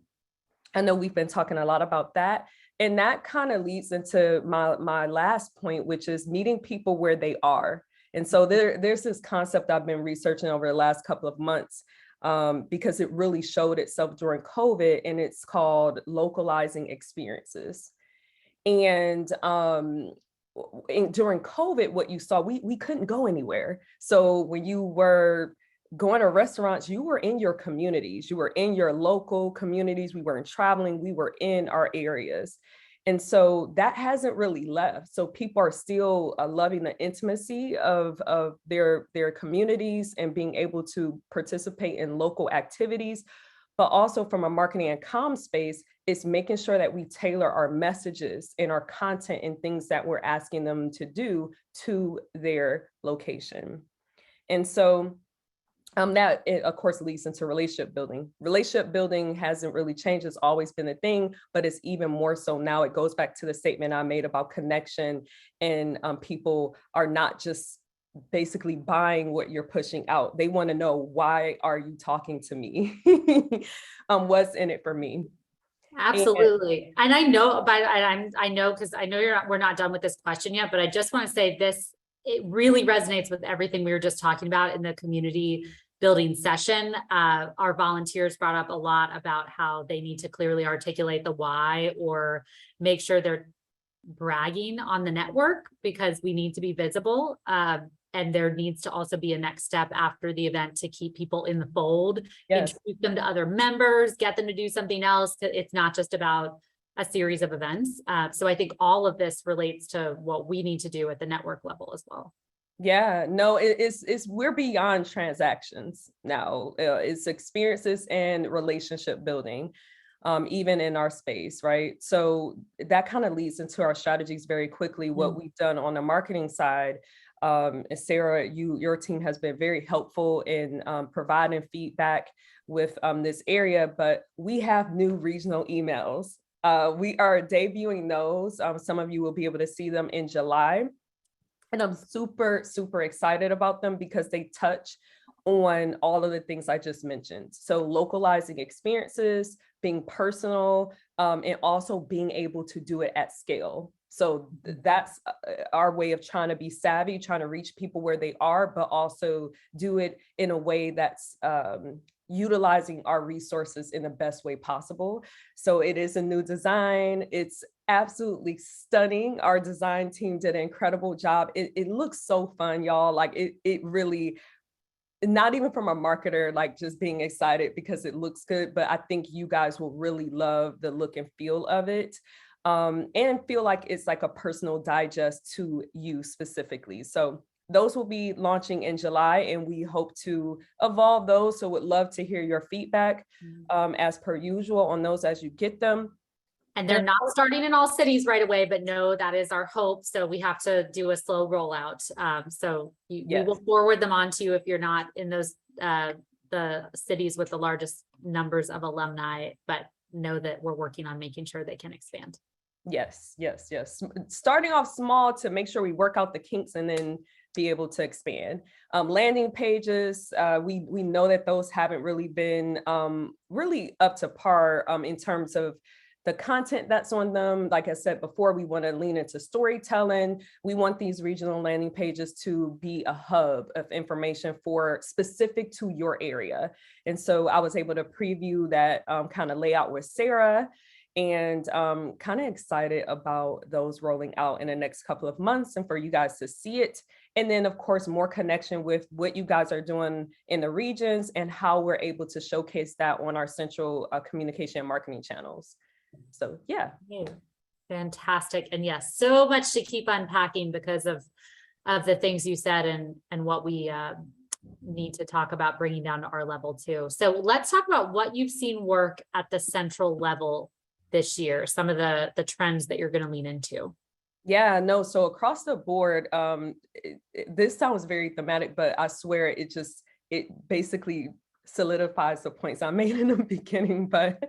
I know we've been talking a lot about that. And that kind of leads into my last point, which is meeting people where they are. And so there's this concept I've been researching over the last couple of months, because it really showed itself during COVID, and it's called localizing experiences. And during COVID, what you saw, we couldn't go anywhere. So when you were going to restaurants, you were in your communities, you were in your local communities, we weren't traveling, we were in our areas. And so that hasn't really left. So people are still loving the intimacy of their communities and being able to participate in local activities. But also from a marketing and comm space, it's making sure that we tailor our messages and our content and things that we're asking them to do to their location. And so that, it, of course, leads into relationship building. Relationship building hasn't really changed. It's always been a thing, but it's even more so now. It goes back to the statement I made about connection, and people are not just basically buying what you're pushing out. They want to know, why are you talking to me? What's in it for me? Absolutely. And I know, but I know, because I know we're not done with this question yet, but I just want to say this, it really resonates with everything we were just talking about in the community building session. Our volunteers brought up a lot about how they need to clearly articulate the why, or make sure they're bragging on the network, because we need to be visible. And there needs to also be a next step after the event to keep people in the fold, Yes. introduce them to other members, get them to do something else. It's not just about a series of events. So I think all of this relates to what we need to do at the network level as well. Yeah, no, it's we're beyond transactions now. It's experiences and relationship building, even in our space, right? So that kind of leads into our strategies very quickly. What we've done on the marketing side, and Sarah, your team has been very helpful in providing feedback with this area, but we have new regional emails. We are debuting those. Some of you will be able to see them in July. And I'm super, super excited about them because they touch on all of the things I just mentioned. So localizing experiences, being personal, and also being able to do it at scale. So that's our way of trying to be savvy, trying to reach people where they are, but also do it in a way that's utilizing our resources in the best way possible. So it is a new design. It's absolutely stunning. Our design team did an incredible job. It looks so fun, y'all. Like it really, not even from a marketer, like just being excited because it looks good, but I think you guys will really love the look and feel of it. And feel like it's like a personal digest to you specifically. So those will be launching in July, and we hope to evolve those. So would love to hear your feedback as per usual on those as you get them. And they're not starting in all cities right away, but no, that is our hope. So we have to do a slow rollout. So we will forward them on to you if you're not in those the cities with the largest numbers of alumni, but know that we're working on making sure they can expand. Yes. Starting off small to make sure we work out the kinks and then be able to expand. Landing pages, we know that those haven't really been really up to par in terms of the content that's on them. Like I said before, we want to lean into storytelling. We want these regional landing pages to be a hub of information for specific to your area. And so I was able to preview that kind of layout with Sarah, and kind of excited about those rolling out in the next couple of months and for you guys to see it. And then of course, more connection with what you guys are doing in the regions and how we're able to showcase that on our central communication and marketing channels. So yeah. Fantastic. And yes, so much to keep unpacking because of the things you said and what we need to talk about bringing down to our level too. So let's talk about what you've seen work at the central level this year, some of the trends that you're going to lean into. Yeah, no, so across the board, this sounds very thematic, but I swear it basically solidifies the points I made in the beginning. But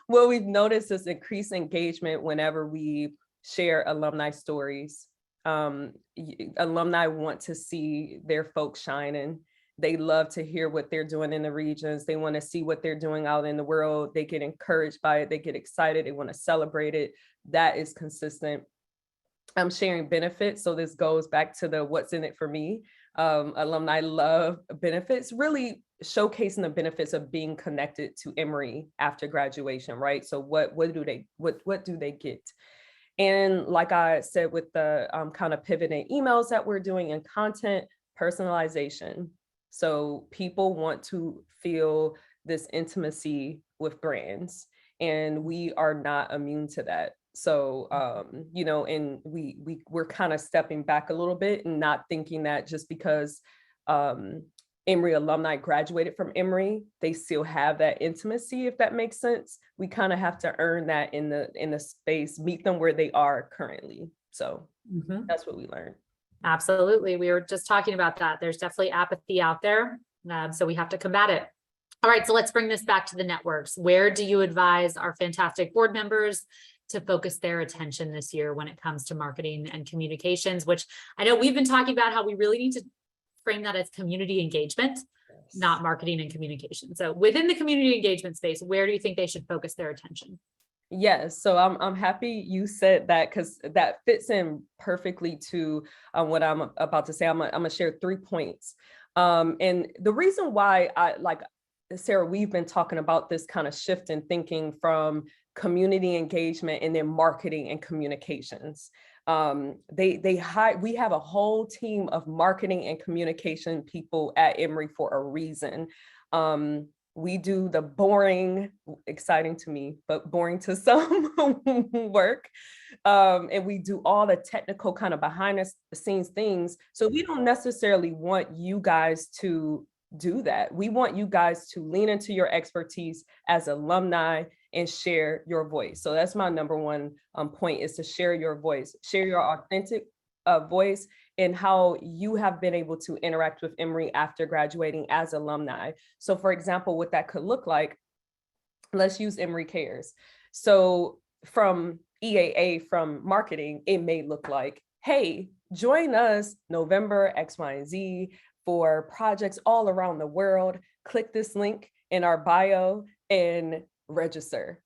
what we've noticed is increased engagement whenever we share alumni stories. Alumni want to see their folks shining. They love to hear what they're doing in the regions. They want to see what they're doing out in the world. They get encouraged by it. They get excited. They want to celebrate it. That is consistent. I'm sharing benefits. So this goes back to the what's in it for me. Alumni love benefits, really showcasing the benefits of being connected to Emory after graduation, right? So what do they get? And like I said, with the kind of pivoting emails that we're doing and content, personalization. So people want to feel this intimacy with brands, and we are not immune to that. So, you know, and we're kind of stepping back a little bit and not thinking that just because Emory alumni graduated from Emory, they still have that intimacy, if that makes sense. We kind of have to earn that in the space, meet them where they are currently. So that's what we learned. Absolutely. We were just talking about that. There's definitely apathy out there. So we have to combat it. All right, so let's bring this back to the networks. Where do you advise our fantastic board members to focus their attention this year when it comes to marketing and communications, which I know we've been talking about how we really need to frame that as community engagement, not marketing and communication. So within the community engagement space, where do you think they should focus their attention? Yes, so I'm happy you said that, because that fits in perfectly to what I'm about to say. I'm gonna share 3 points. And the reason why Sarah, we've been talking about this kind of shift in thinking from community engagement and then marketing and communications. We have a whole team of marketing and communication people at Emory for a reason. We do the boring, exciting to me, but boring to some work. And we do all the technical kind of behind the scenes things. So we don't necessarily want you guys to do that. We want you guys to lean into your expertise as alumni and share your voice. So that's my number one point, is to share your voice, share your authentic voice and how you have been able to interact with Emory after graduating as alumni. So for example, what that could look like, let's use Emory Cares. So from EAA, from marketing, it may look like, hey, join us November X, Y, and Z for projects all around the world. Click this link in our bio and register.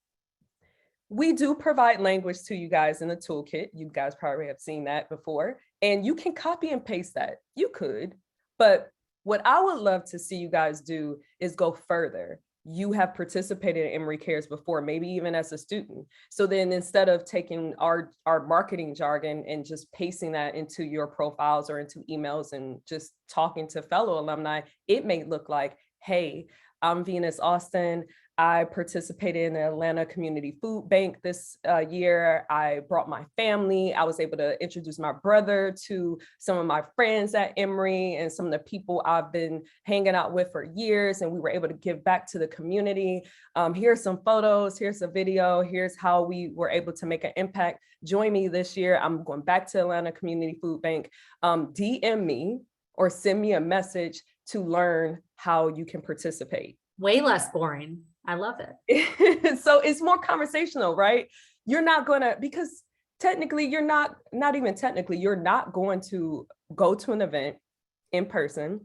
We do provide language to you guys in the toolkit. You guys probably have seen that before, and you can copy and paste that. You could, but what I would love to see you guys do is go further. You have participated in Emory Cares before, maybe even as a student. So then instead of taking our marketing jargon and just pasting that into your profiles or into emails and just talking to fellow alumni, it may look like, hey, I'm Venus Austin. I participated in the Atlanta Community Food Bank this year. I brought my family. I was able to introduce my brother to some of my friends at Emory and some of the people I've been hanging out with for years, and we were able to give back to the community. Here's some photos, here's a video, here's how we were able to make an impact. Join me this year. I'm going back to Atlanta Community Food Bank. DM me or send me a message to learn how you can participate. Way less boring. I love it. So it's more conversational, right? You're not gonna, because technically you're not even technically, you're not going to go to an event in person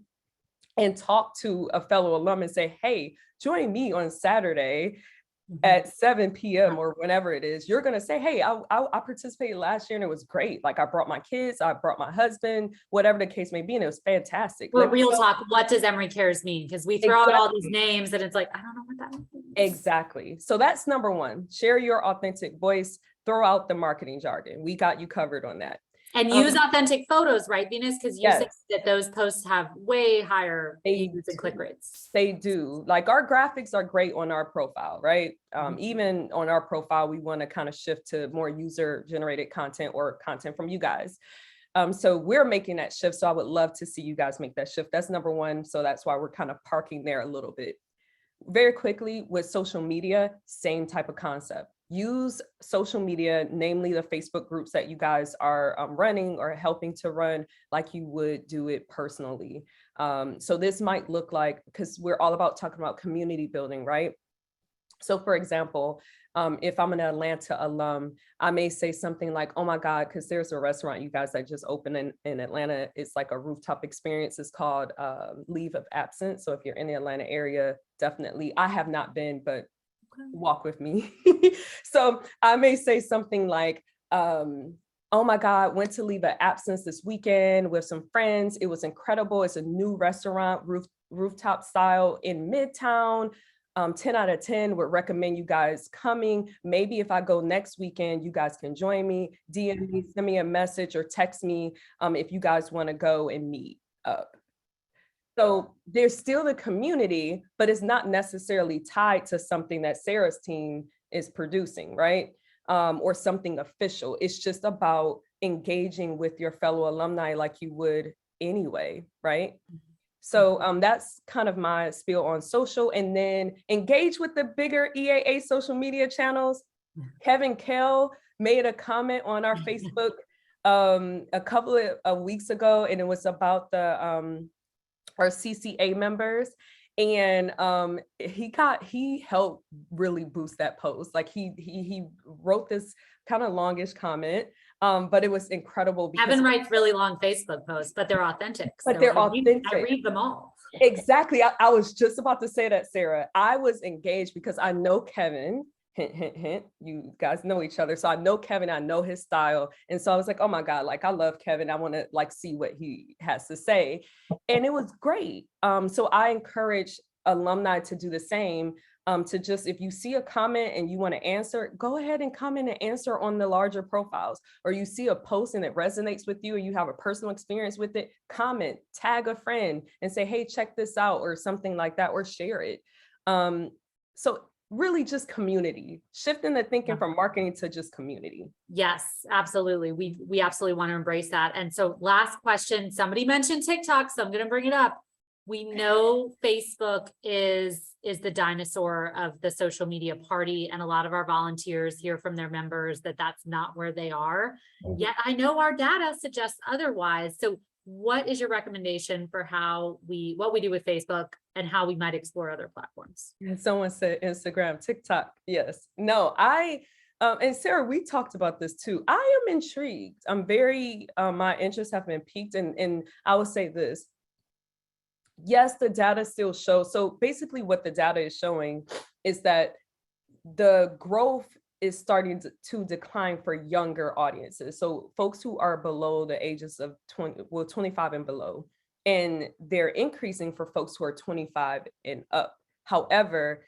and talk to a fellow alum and say, hey, join me on Saturday at 7 p.m. or whenever it is. You're going to say, hey, I participated last year and it was great. Like I brought my kids, I brought my husband, whatever the case may be. And it was fantastic. But real talk, what does Emory Cares mean? Because we throw out all these Exactly. names and it's like, I don't know what that means. Exactly. So that's number one. Share your authentic voice, throw out the marketing jargon. We got you covered on that. And use authentic photos, right, Venus? Because you said Yes. that those posts have way higher They views and click rates. They do. Like our graphics are great on our profile, right? Mhm. Even on our profile, we want to kind of shift to more user generated content or content from you guys. So we're making that shift. So I would love to see you guys make that shift. That's number one. So that's why we're kind of parking there a little bit. Very quickly with social media, same type of concept. Use social media, namely the Facebook groups that you guys are running or helping to run, like you would do it personally. So this might look like, because we're all about talking about community building, right? So for example, if I'm an Atlanta alum, I may say something like, oh my God, because there's a restaurant you guys that just opened in Atlanta. It's like a rooftop experience. It's called Leave of Absence. So if you're in the Atlanta area, definitely, I have not been, but walk with me. So I may say something like, oh my God, went to Leave of Absence this weekend with some friends. It was incredible. It's a new restaurant, rooftop style in Midtown. 10 out of 10 would recommend you guys coming. Maybe if I go next weekend, you guys can join me, DM me, send me a message or text me if you guys want to go and meet up. So there's still the community, but it's not necessarily tied to something that Sarah's team is producing, right? Or something official. It's just about engaging with your fellow alumni like you would anyway, right? So that's kind of my spiel on social. And then engage with the bigger EAA social media channels. Kevin Kell made a comment on our Facebook a couple of weeks ago, and it was about the our CCA members. And he helped really boost that post. Like he wrote this kind of longish comment, but it was incredible. Because Kevin writes really long Facebook posts, but they're authentic. But So they're I authentic. read them all. Exactly. I was just about to say that, Sarah. I was engaged because I know Kevin. Hint, hint, hint. You guys know each other. So I know Kevin, I know his style. And so I was like, oh my God, like I love Kevin. I want to like see what he has to say. And it was great. So I encourage alumni to do the same. To just, if you see a comment and you want to answer, go ahead and comment and answer on the larger profiles. Or you see a post and it resonates with you, or you have a personal experience with it, comment, tag a friend and say, hey, check this out, or something like that, or share it. So really just community, shifting the thinking from marketing to just community. Yes, absolutely. We absolutely want to embrace that. And so last question, somebody mentioned TikTok, so I'm going to bring it up. We know Facebook is the dinosaur of the social media party, and a lot of our volunteers hear from their members that that's not where they are. Yet I know our data suggests otherwise. So what is your recommendation for what we do with Facebook and how we might explore other platforms? Someone said Instagram, TikTok. Yes. No, and Sarah, we talked about this too. I am intrigued. I'm very, my interests have been piqued, and I will say this. Yes, the data still shows. So basically what the data is showing is that the growth is starting to decline for younger audiences. So folks who are below the ages of 25 and below, and they're increasing for folks who are 25 and up. However,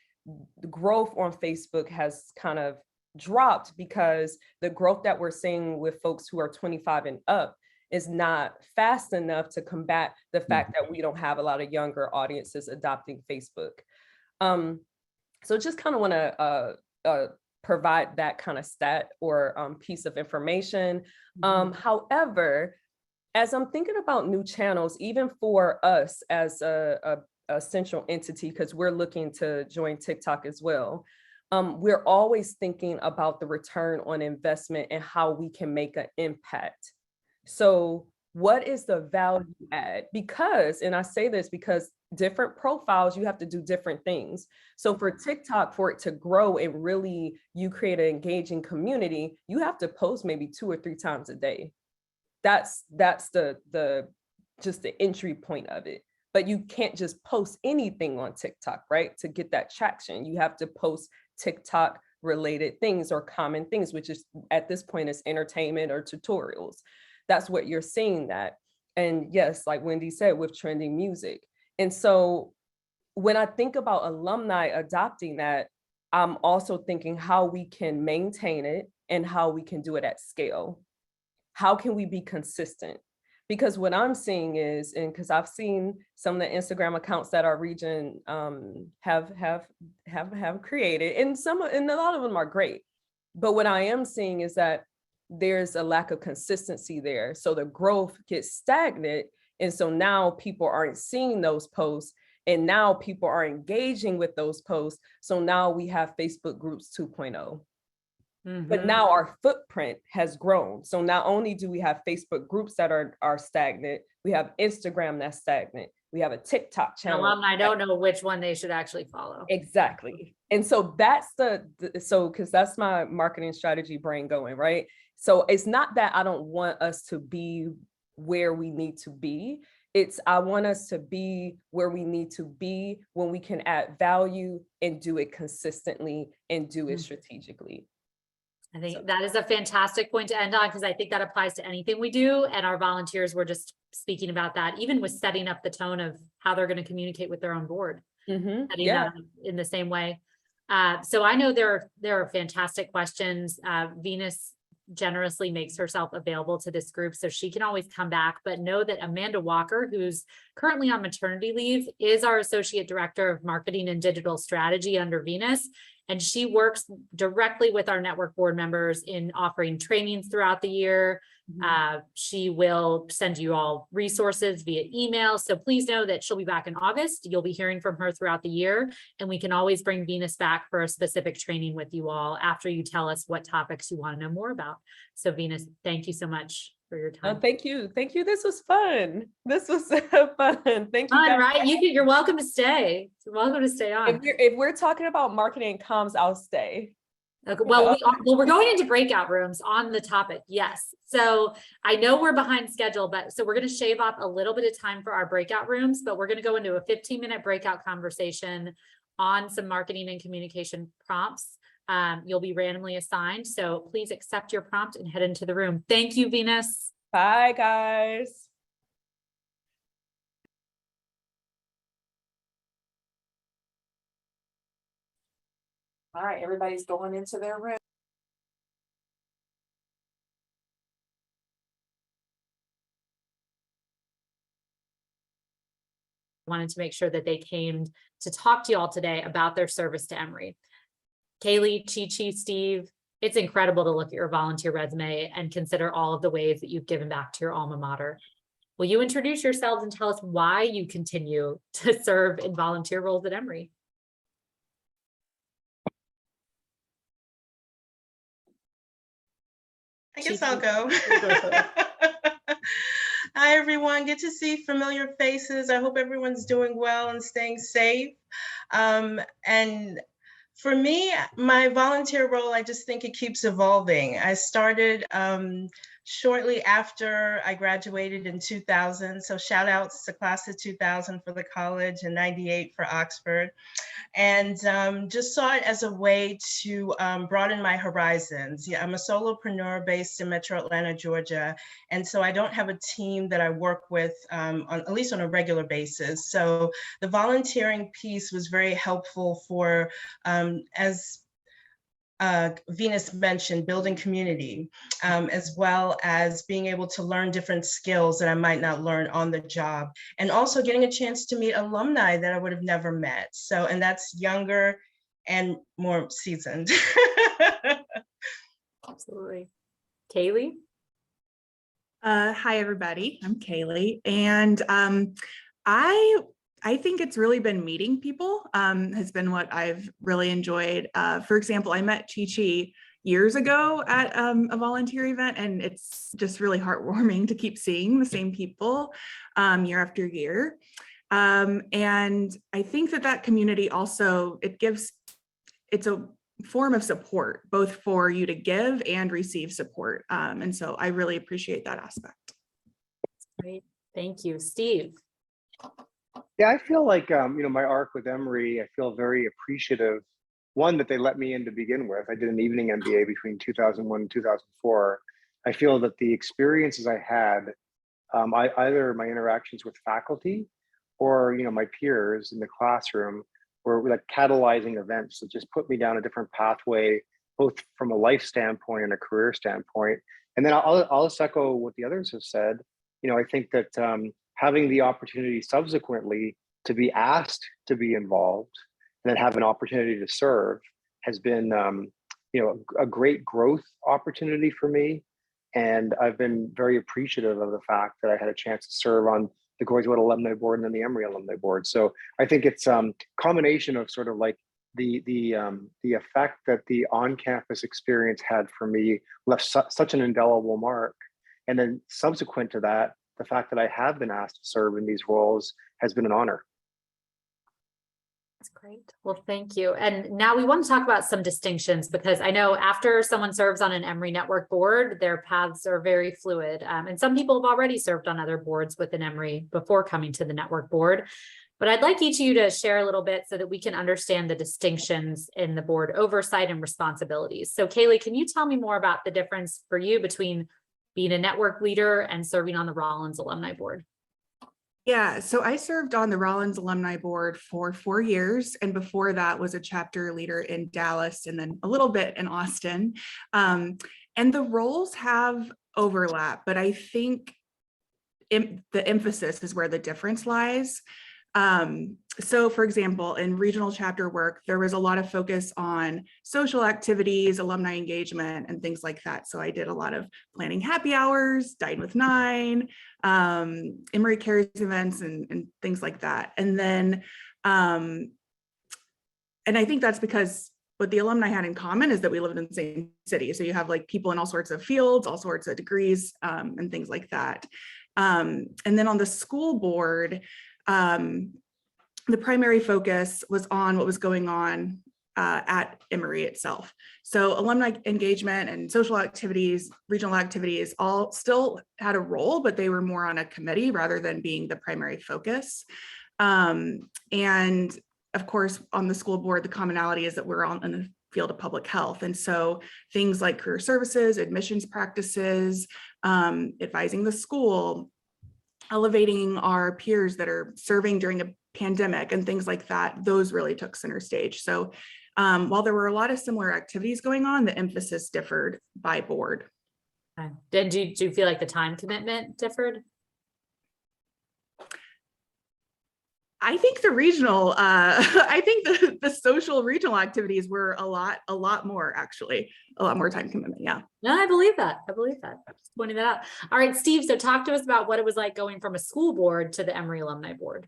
the growth on Facebook has kind of dropped because the growth that we're seeing with folks who are 25 and up is not fast enough to combat the fact that we don't have a lot of younger audiences adopting Facebook. So just kind of want to provide that kind of stat or piece of information. However, as I'm thinking about new channels, even for us as a central entity, because we're looking to join TikTok as well, we're always thinking about the return on investment and how we can make an impact. So what is the value add? Because, and I say this because different profiles, you have to do different things. So for TikTok, for it to grow and really you create an engaging community, you have to post maybe 2 or 3 times a day. That's the just the entry point of it. But you can't just post anything on TikTok, right? To get that traction, you have to post TikTok related things or common things, which is at this point is entertainment or tutorials. That's what you're seeing that. And yes, like Wendy said, with trending music. And so when I think about alumni adopting that, I'm also thinking how we can maintain it and how we can do it at scale. How can we be consistent? Because what I'm seeing is, and because I've seen some of the Instagram accounts that our region have created, and a lot of them are great. But what I am seeing is that there's a lack of consistency there. So the growth gets stagnant. And so now people aren't seeing those posts, and now people are engaging with those posts. So now we have Facebook groups 2.0. But now our footprint has grown. So not only do we have Facebook groups that are stagnant, we have Instagram that's stagnant. We have a TikTok channel. Alumni don't know which one they should actually follow. Exactly. And so that's because that's my marketing strategy brain going, right? So it's not that I don't want us to be where we need to be. It's I want us to be where we need to be when we can add value and do it consistently and do it strategically. I think that is a fantastic point to end on, because I think that applies to anything we do. And our volunteers were just speaking about that, even with setting up the tone of how they're going to communicate with their own board, setting that up in the same way. So I know there are fantastic questions. Venus generously makes herself available to this group, so she can always come back, but know that Amanda Walker, who's currently on maternity leave, is our Associate Director of Marketing and Digital Strategy under Venus. And she works directly with our network board members in offering trainings throughout the year. She will send you all resources via email. So please know that she'll be back in August. You'll be hearing from her throughout the year. And we can always bring Venus back for a specific training with you all after you tell us what topics you want to know more about. So Venus, thank you so much for your time. Thank you. Thank you. This was fun. This was fun. Thank you. Fun, right? You're welcome to stay. You're welcome to stay on. If we're talking about marketing and comms, I'll stay. Okay, well, we're going into breakout rooms on the topic. Yes. So I know we're behind schedule, but so we're going to shave off a little bit of time for our breakout rooms, but we're going to go into a 15-minute breakout conversation on some marketing and communication prompts. You'll be randomly assigned. So please accept your prompt and head into the room. Thank you, Venus. Bye, guys. All right, everybody's going into their room. Wanted to make sure that they came to talk to you all today about their service to Emory. Kaylee, Chi-Chi, Steve, it's incredible to look at your volunteer resume and consider all of the ways that you've given back to your alma mater. Will you introduce yourselves and tell us why you continue to serve in volunteer roles at Emory? I guess I'll go. Hi, everyone. Good to see familiar faces. I hope everyone's doing well and staying safe. And for me, my volunteer role, I just think it keeps evolving. I started shortly after I graduated in 2000. So shout outs to class of 2000 for the college and 98 for Oxford. And just saw it as a way to broaden my horizons. Yeah, I'm a solopreneur based in Metro Atlanta, Georgia. And so I don't have a team that I work with, at least on a regular basis. So the volunteering piece was very helpful for, as Venus mentioned, building community, as well as being able to learn different skills that I might not learn on the job, and also getting a chance to meet alumni that I would have never met. So, and that's younger and more seasoned. Absolutely. Kaylee? Hi, everybody. I'm Kaylee, and I think it's really been meeting people has been what I've really enjoyed. For example, I met Chi Chi years ago at a volunteer event, and it's just really heartwarming to keep seeing the same people year after year. And I think that community also, it's a form of support, both for you to give and receive support. And so I really appreciate that aspect. Great. Thank you. Steve? Yeah, I feel like, my arc with Emory, I feel very appreciative. One, that they let me in to begin with. I did an evening MBA between 2001 and 2004. I feel that the experiences I had, either my interactions with faculty or, my peers in the classroom were like catalyzing events that just put me down a different pathway, both from a life standpoint and a career standpoint. And then I'll just echo what the others have said. I think that having the opportunity subsequently to be asked to be involved and then have an opportunity to serve has been, a great growth opportunity for me. And I've been very appreciative of the fact that I had a chance to serve on the Goizueta Alumni Board and then the Emory Alumni Board. So I think it's combination of sort of like the effect that the on-campus experience had for me left such an indelible mark. And then subsequent to that, the fact that I have been asked to serve in these roles has been an honor. That's great. Well, thank you. And now we want to talk about some distinctions, because I know after someone serves on an Emory Network board, their paths are very fluid. And some people have already served on other boards within Emory before coming to the network board. But I'd like each of you to share a little bit so that we can understand the distinctions in the board oversight and responsibilities. So Kaylee, can you tell me more about the difference for you between being a network leader and serving on the Rollins Alumni Board? Yeah, so I served on the Rollins Alumni Board for 4 years, and before that was a chapter leader in Dallas and then a little bit in Austin. And the roles have overlap, but I think the emphasis is where the difference lies. So for example, in regional chapter work, there was a lot of focus on social activities, alumni engagement, and things like that. So I did a lot of planning happy hours, Dine with Nine, Emory Cares events, and things like that. And then, and I think that's because what the alumni had in common is that we lived in the same city. So you have like people in all sorts of fields, all sorts of degrees, and things like that. And then on the school board, the primary focus was on what was going on at Emory itself. So alumni engagement and social activities, regional activities, all still had a role, but they were more on a committee rather than being the primary focus. And of course, on the school board, the commonality is that we're all in the field of public health. And so things like career services, admissions practices, advising the school, elevating our peers that are serving during a pandemic and things like that, those really took center stage. So while there were a lot of similar activities going on, the emphasis differed by board. Okay. Do you feel like the time commitment differed? I think the regional, I think the social regional activities were a lot more, actually, a lot more time commitment. Yeah. No, I believe that. I believe that. I'm just pointing that out. All right, Steve, so talk to us about what it was like going from a school board to the Emory Alumni Board.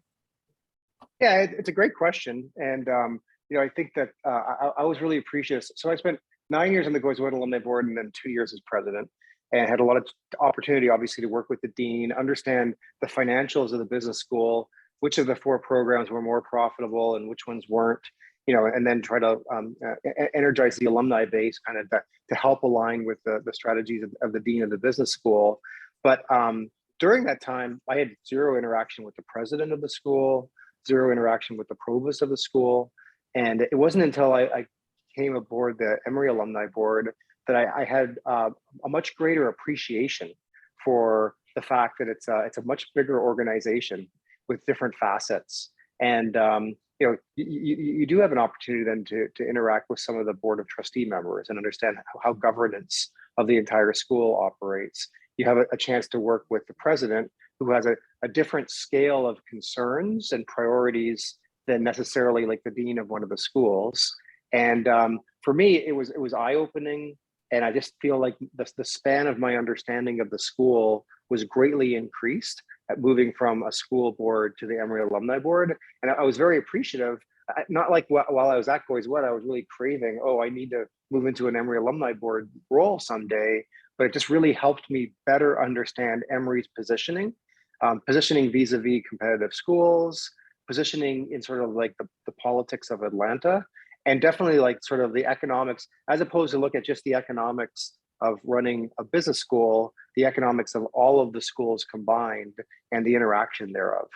Yeah, it's a great question. And, I think that I was really appreciative. So I spent 9 years on the Goizueta Alumni Board and then 2 years as president, and had a lot of opportunity, obviously, to work with the dean, understand the financials of the business school, which of the 4 programs were more profitable and which ones weren't, and then try to energize the alumni base kind of to help align with the strategies of the dean of the business school. But during that time, I had zero interaction with the president of the school, zero interaction with the provost of the school. And it wasn't until I came aboard the Emory Alumni Board that I had a much greater appreciation for the fact that it's a much bigger organization with different facets. And you do have an opportunity then to interact with some of the board of trustee members and understand how governance of the entire school operates. You have a chance to work with the president, who has a different scale of concerns and priorities than necessarily like the dean of one of the schools. And for me, it was eye-opening. And I just feel like the span of my understanding of the school was greatly increased at moving from a school board to the Emory Alumni Board. And I was very appreciative, not like while I was at Goys Wet, I was really craving, oh, I need to move into an Emory Alumni Board role someday. But it just really helped me better understand Emory's positioning vis-a-vis competitive schools, positioning in sort of like the politics of Atlanta, and definitely like sort of the economics, as opposed to look at just the economics of running a business school, the economics of all of the schools combined and the interaction thereof.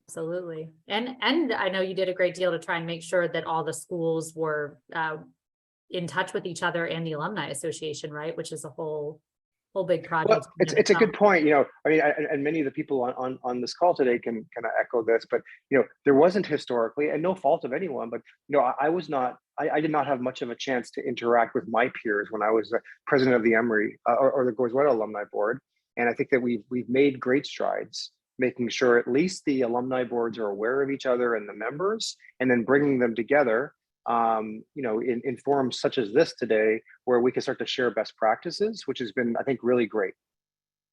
Absolutely. And I know you did a great deal to try and make sure that all the schools were in touch with each other and the Alumni Association, right? Which is a whole big project. Well, it's a good point. You know, I mean, and many of the people on this call today can kind of echo this, but you know, there wasn't historically, and no fault of anyone, but you know, I did not have much of a chance to interact with my peers when I was the president of the Emory or the Goys Wet Alumni Board, and I think that we've made great strides, making sure at least the alumni boards are aware of each other and the members, and then bringing them together. You know, in forums such as this today, where we can start to share best practices, which has been, I think, really great.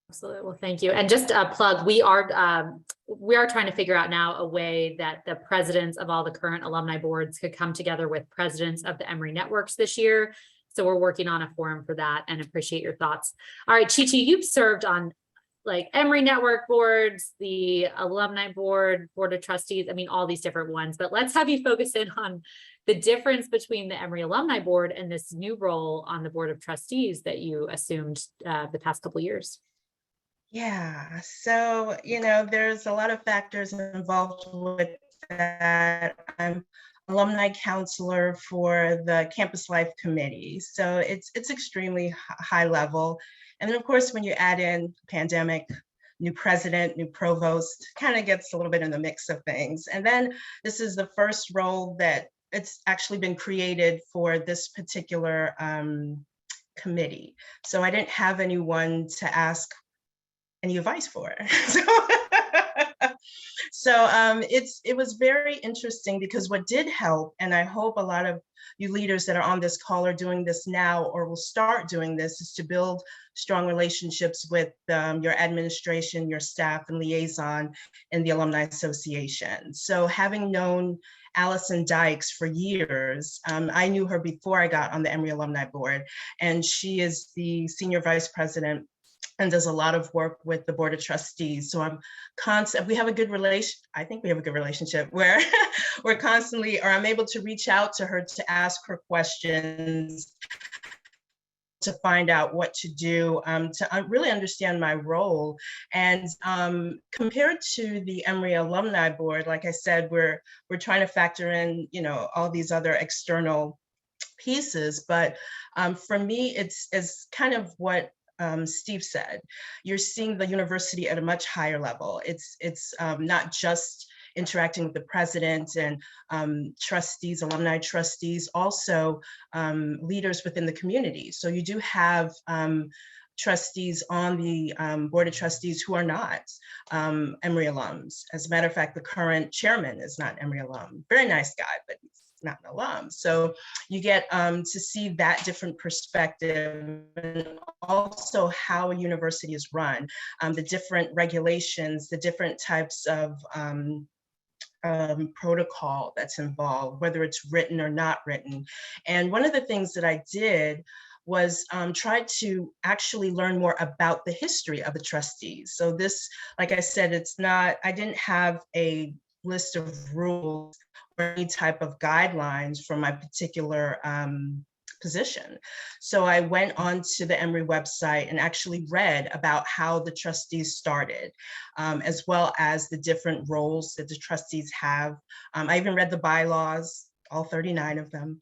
Absolutely. Well, thank you. And just a plug, we are trying to figure out now a way that the presidents of all the current alumni boards could come together with presidents of the Emory networks this year. So we're working on a forum for that, and appreciate your thoughts. All right, Chi Chi, you've served on like Emory network boards, the alumni board, board of trustees, I mean, all these different ones, but let's have you focus in on the difference between the Emory Alumni Board and this new role on the Board of Trustees that you assumed the past couple of years. Yeah, so, you know, there's a lot of factors involved with that. I'm alumni counselor for the Campus Life Committee. So it's extremely high level. And then of course, when you add in pandemic, new president, new provost, kind of gets a little bit in the mix of things. And then this is the first role that it's actually been created for this particular committee. So I didn't have anyone to ask any advice for. So it was very interesting, because what did help, and I hope a lot of you leaders that are on this call are doing this now or will start doing this, is to build strong relationships with your administration, your staff, and liaison in the Alumni Association. So having known Allison Dykes for years, I knew her before I got on the Emory Alumni Board, and she is the Senior Vice President and does a lot of work with the Board of Trustees. So we have a good relation. I think we have a good relationship where we're constantly, or I'm able to reach out to her to ask her questions, to find out what to do, to really understand my role. And compared to the Emory Alumni Board, like I said, we're trying to factor in, you know, all these other external pieces. But for me, it's kind of what Steve said. You're seeing the university at a much higher level. It's not just interacting with the president and trustees, alumni trustees, also leaders within the community. So you do have trustees on the Board of Trustees who are not Emory alums. As a matter of fact, the current chairman is not Emory alum. Very nice guy, but he's not an alum. So you get to see that different perspective, and also how a university is run, the different regulations, the different types of protocol that's involved, whether it's written or not written. And one of the things that I did was try to actually learn more about the history of the trustees. So this, like I said, it's not, I didn't have a list of rules or any type of guidelines for my particular position. So I went onto the Emory website and actually read about how the trustees started, as well as the different roles that the trustees have. I even read the bylaws, all 39 of them.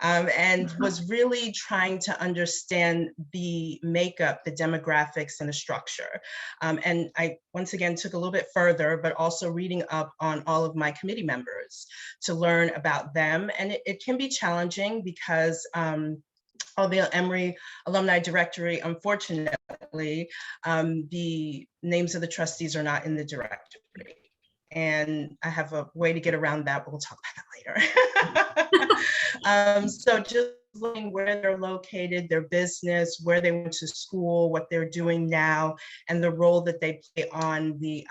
And was really trying to understand the makeup, the demographics, and the structure. And I, once again, took a little bit further, but also reading up on all of my committee members to learn about them. And it can be challenging because the Emory Alumni Directory, unfortunately, the names of the trustees are not in the directory. and I have a way to get around that, but we'll talk about that later. So just looking where they're located, their business, where they went to school, what they're doing now, and the role that they play on the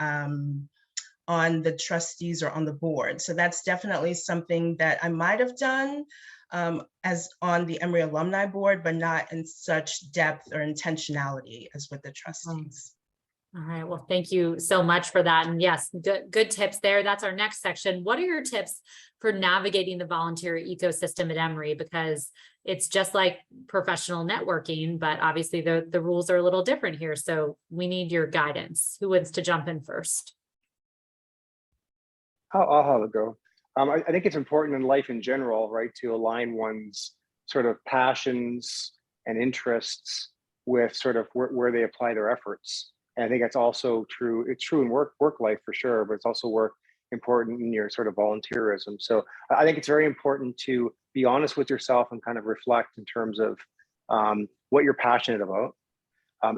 trustees or on the board. So that's definitely something that I might have done as on the Emory Alumni Board, but not in such depth or intentionality as with the trustees. All right, well, thank you so much for that. And yes, good tips there. That's our next section. What are your tips for navigating the volunteer ecosystem at Emory? Because it's just like professional networking, but obviously the rules are a little different here. So we need your guidance. Who wants to jump in first? I'll have a go. I think it's important in life in general, right, to align one's sort of passions and interests with sort of where they apply their efforts. And I think that's also true. It's true in work life for sure, but it's also important in your sort of volunteerism. So I think it's very important to be honest with yourself and kind of reflect in terms of what you're passionate about,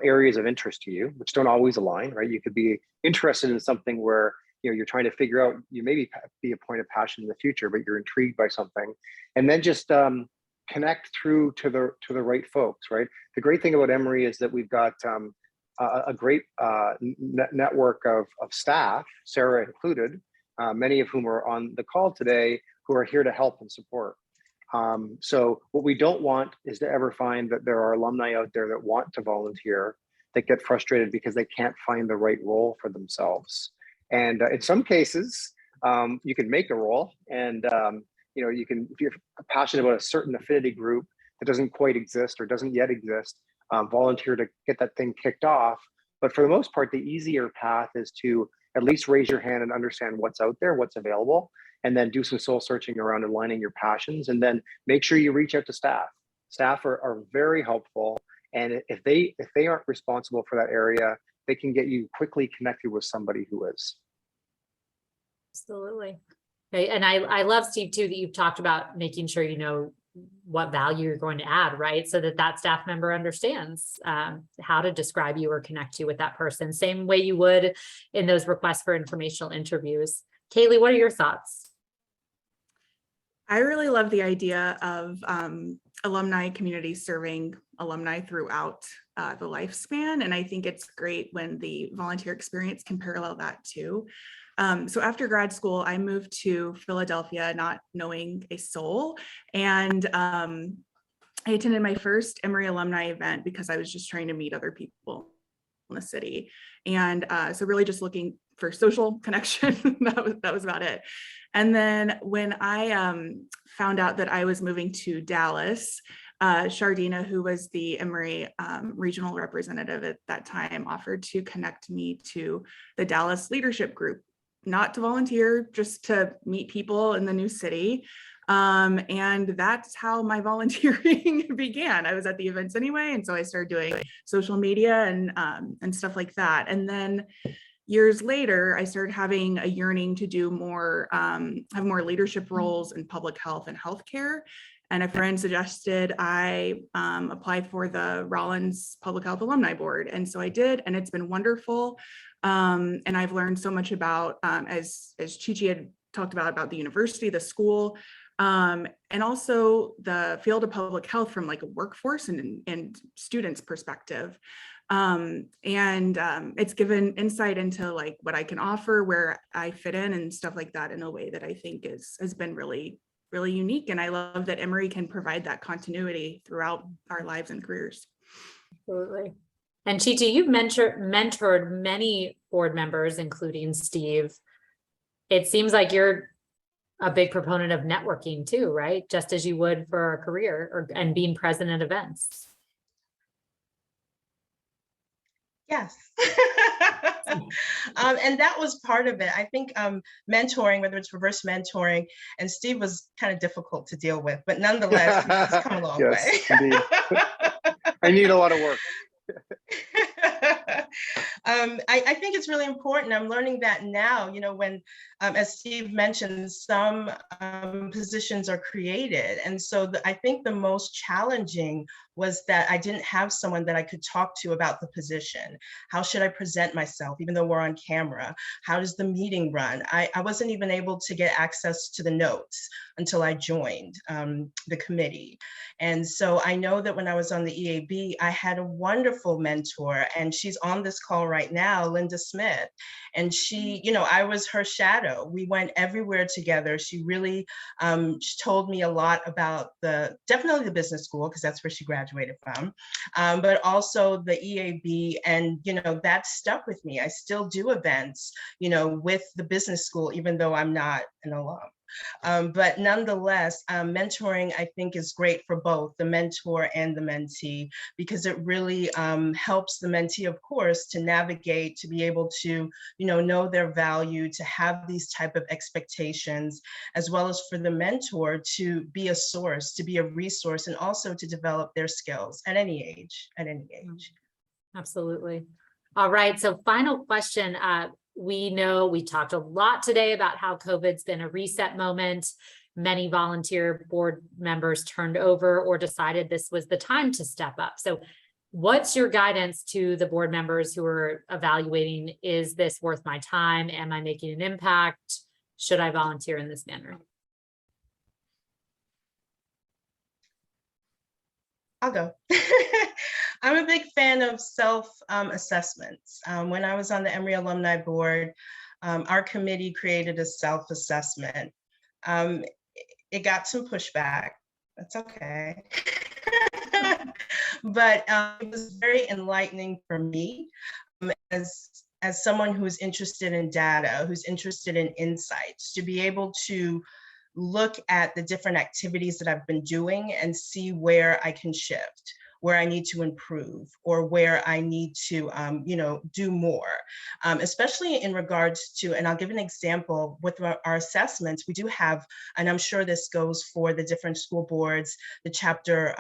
areas of interest to you, which don't always align, right? You could be interested in something where you're trying to figure out, you maybe be a point of passion in the future, but you're intrigued by something, and then just connect through to the right folks, right? The great thing about Emory is that we've got a great network of staff, Sarah included, many of whom are on the call today, who are here to help and support. So what we don't want is to ever find that there are alumni out there that want to volunteer that get frustrated because they can't find the right role for themselves. And in some cases, you can make a role, and you can, if you're passionate about a certain affinity group that doesn't quite exist or doesn't yet exist, volunteer to get that thing kicked off. But for the most part, the easier path is to at least raise your hand and understand what's out there, what's available, and then do some soul searching around aligning your passions, and then make sure you reach out to staff. Staff are very helpful, and if they aren't responsible for that area, they can get you quickly connected with somebody who is. Absolutely. Okay, and I love, Steve, too, that you've talked about making sure you know what value you're going to add, right? So that staff member understands how to describe you or connect you with that person, same way you would in those requests for informational interviews. Kaylee, what are your thoughts? I really love the idea of alumni communities serving alumni throughout the lifespan. And I think it's great when the volunteer experience can parallel that too. So after grad school, I moved to Philadelphia, not knowing a soul. And I attended my first Emory alumni event because I was just trying to meet other people in the city. And so really just looking for social connection. that was about it. And then when I found out that I was moving to Dallas, Shardina, who was the Emory regional representative at that time, offered to connect me to the Dallas leadership group, not to volunteer, just to meet people in the new city. And that's how my volunteering began. I was at the events anyway, and so I started doing social media and stuff like that. And then years later, I started having a yearning to do more, have more leadership roles in public health and healthcare. And a friend suggested I apply for the Rollins Public Health Alumni Board. And so I did, and it's been wonderful. And I've learned so much about, as Chi-Chi had talked about the university, the school, and also the field of public health from like a workforce and students' perspective. It's given insight into like what I can offer, where I fit in and stuff like that in a way that I think has been really, really unique. And I love that Emory can provide that continuity throughout our lives and careers. Absolutely. And Chi-Chi, you've mentored many board members, including Steve. It seems like you're a big proponent of networking too, right? Just as you would for a career and being present at events. Yes. And that was part of it. I think mentoring, whether it's reverse mentoring, and Steve was kind of difficult to deal with, but nonetheless, he's come a long way. Indeed. I need a lot of work. I think it's really important. I'm learning that now, when, as Steve mentioned, some positions are created. And so I think the most challenging was that I didn't have someone that I could talk to about the position. How should I present myself, even though we're on camera? How does the meeting run? I wasn't even able to get access to the notes until I joined the committee. And so I know that when I was on the EAB, I had a wonderful mentor, and she's on this call right now, Linda Smith. And she, you know, I was her shadow. We went everywhere together. She really she told me a lot about definitely the business school, because that's where she graduated from, but also the EAB. And, you know, that stuck with me. I still do events, you know, with the business school, even though I'm not an alum. But nonetheless, mentoring, I think, is great for both the mentor and the mentee, because it really helps the mentee, of course, to navigate, to be able to, you know their value, to have these type of expectations, as well as for the mentor to be a source, to be a resource, and also to develop their skills at any age, Absolutely. All right. So final question. We know we talked a lot today about how COVID's been a reset moment. Many volunteer board members turned over or decided this was the time to step up. So what's your guidance to the board members who are evaluating, is this worth my time? Am I making an impact? Should I volunteer in this manner? I'll go. I'm a big fan of self-assessments. When I was on the Emory Alumni Board, our committee created a self-assessment. It got some pushback. That's okay. But it was very enlightening for me as someone who's interested in data, who's interested in insights, to be able to look at the different activities that I've been doing and see where I can shift, where I need to improve, or where I need to, do more, especially in regards to, and I'll give an example with our assessments. We do have, and I'm sure this goes for the different school boards, the chapter,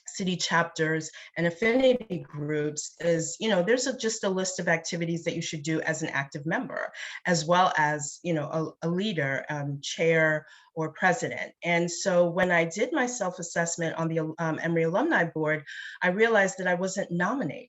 city chapters and affinity groups, is, there's just a list of activities that you should do as an active member, as well as, a leader, chair, or president. And so when I did my self-assessment on the Emory Alumni Board, I realized that I wasn't nominating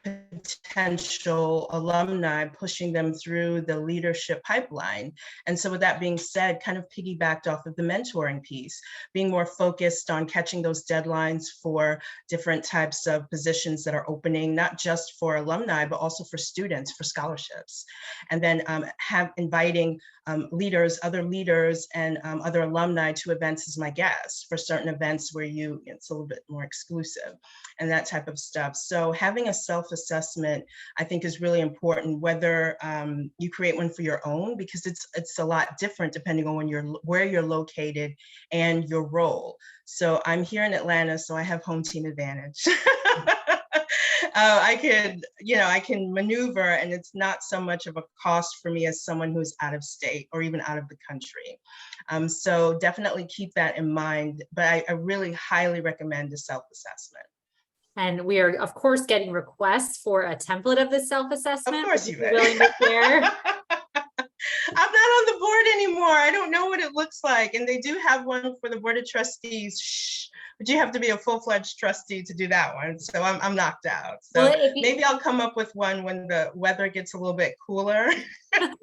potential alumni, pushing them through the leadership pipeline. And so with that being said, kind of piggybacked off of the mentoring piece, being more focused on catching those deadlines for different types of positions that are opening, not just for alumni, but also for students, for scholarships. And then inviting leaders, other leaders, and other alumni to events as my guests for certain events where it's a little bit more exclusive and that type of stuff. So having a self-assessment, I think, is really important, whether you create one for your own, because it's a lot different depending on where you're located and your role. So I'm here in Atlanta, so I have home team advantage. I can maneuver, and it's not so much of a cost for me as someone who's out of state or even out of the country. So definitely keep that in mind, but I really highly recommend a self-assessment. And we are, of course, getting requests for a template of this self-assessment. Of course you will. Willing to share? I'm not on the board anymore. I don't know what it looks like. And they do have one for the Board of Trustees, but you have to be a full-fledged trustee to do that one. So I'm knocked out. So maybe I'll come up with one when the weather gets a little bit cooler and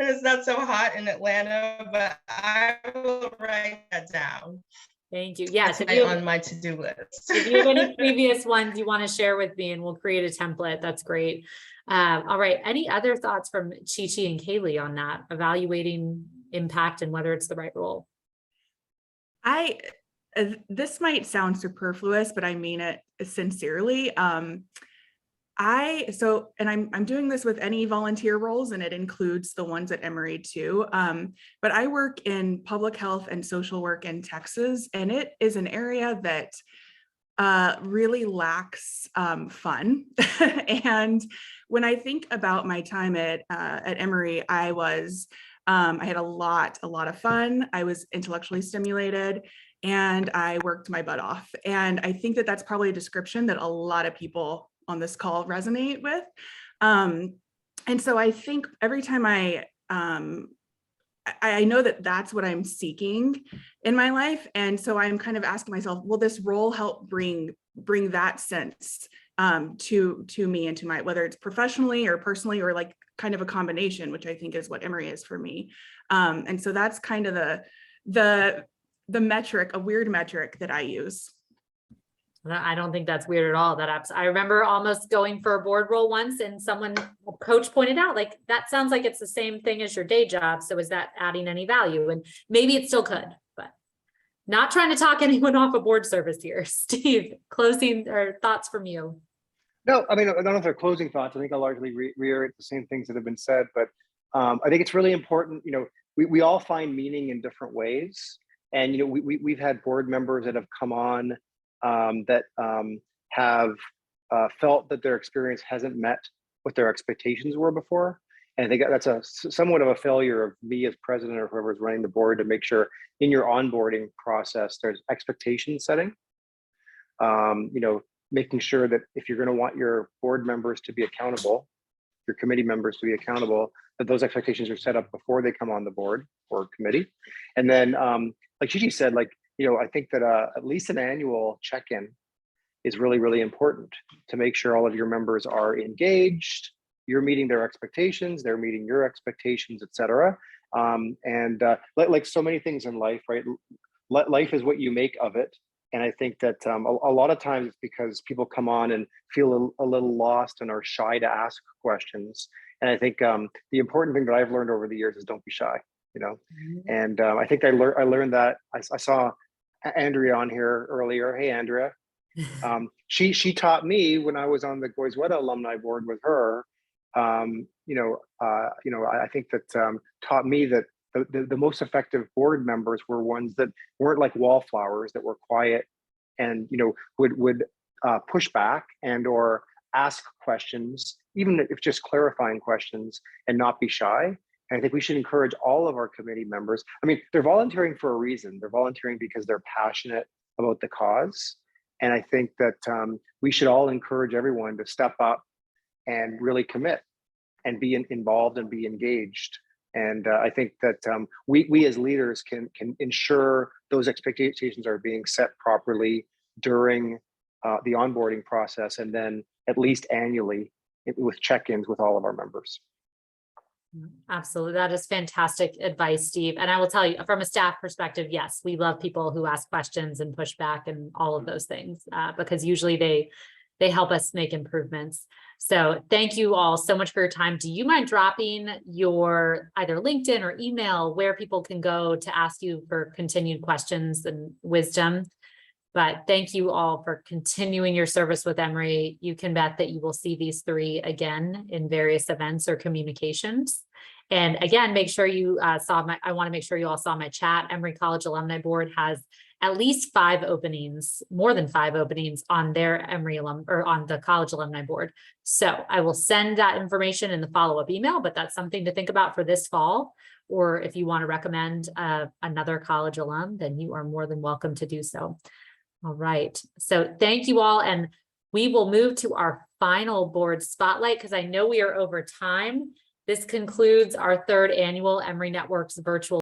it's not so hot in Atlanta, but I will write that down. Thank you. Yes, on my to-do list. If you have any previous ones you want to share with me, and we'll create a template, that's great. All right. Any other thoughts from Chi-Chi and Kaylee on that, evaluating impact and whether it's the right role? This might sound superfluous, but I mean it sincerely. I'm doing this with any volunteer roles, and it includes the ones at Emory too. But I work in public health and social work in Texas, and it is an area that really lacks fun. And when I think about my time at Emory, I had a lot of fun. I was intellectually stimulated, and I worked my butt off. And I think that that's probably a description that a lot of people on this call resonate with. And so I think every time I know that that's what I'm seeking in my life. And so I'm kind of asking myself, will this role help bring that sense to me and to my, whether it's professionally or personally, or like kind of a combination, which I think is what Emory is for me. And so that's kind of the metric, a weird metric that I use. I don't think that's weird at all. I remember almost going for a board role once and a coach pointed out, like, that sounds like it's the same thing as your day job. So is that adding any value? And maybe it still could, but not trying to talk anyone off a board service here. Steve, closing or thoughts from you? No, I mean, I don't know if they're closing thoughts. I think I'll largely reiterate the same things that have been said, but I think it's really important, we all find meaning in different ways. And, we've had board members that have come on that have felt that their experience hasn't met what their expectations were before. And I think that's somewhat of a failure of me as president or whoever's running the board to make sure in your onboarding process, there's expectation setting. Making sure that if you're going to want your board members to be accountable, your committee members to be accountable, that those expectations are set up before they come on the board or committee. And then, like Gigi said, I think that at least an annual check-in is really, really important to make sure all of your members are engaged, you're meeting their expectations, they're meeting your expectations, et cetera. Like so many things in life, right? Life is what you make of it. And I think that a lot of times it's because people come on and feel a little lost and are shy to ask questions. And I think the important thing that I've learned over the years is don't be shy, And I think I learned that. I saw Andrea on here earlier. Hey, Andrea. She taught me when I was on the Goizueta alumni board with her. I think that taught me that the most effective board members were ones that weren't like wallflowers, that were quiet and would push back and or ask questions, even if just clarifying questions, and not be shy. And I think we should encourage all of our committee members. I mean, they're volunteering for a reason. They're volunteering because they're passionate about the cause. And I think that we should all encourage everyone to step up and really commit and be involved and be engaged. And I think that we as leaders can ensure those expectations are being set properly during the onboarding process, and then at least annually with check-ins with all of our members. Absolutely. That is fantastic advice, Steve. And I will tell you from a staff perspective, yes, we love people who ask questions and push back and all of those things because usually they help us make improvements. So thank you all so much for your time. Do you mind dropping your either LinkedIn or email where people can go to ask you for continued questions and wisdom? But thank you all for continuing your service with Emory. You can bet that you will see these three again in various events or communications. And again, make sure you I want to make sure you all saw my chat. Emory College Alumni Board has at least 5 openings, more than 5 openings on their Emory or on the College Alumni Board. So I will send that information in the follow-up email, but that's something to think about for this fall. Or if you want to recommend another college alum, then you are more than welcome to do so. All right. So thank you all. And we will move to our final board spotlight because I know we are over time. This concludes our 3rd annual Emory Networks virtual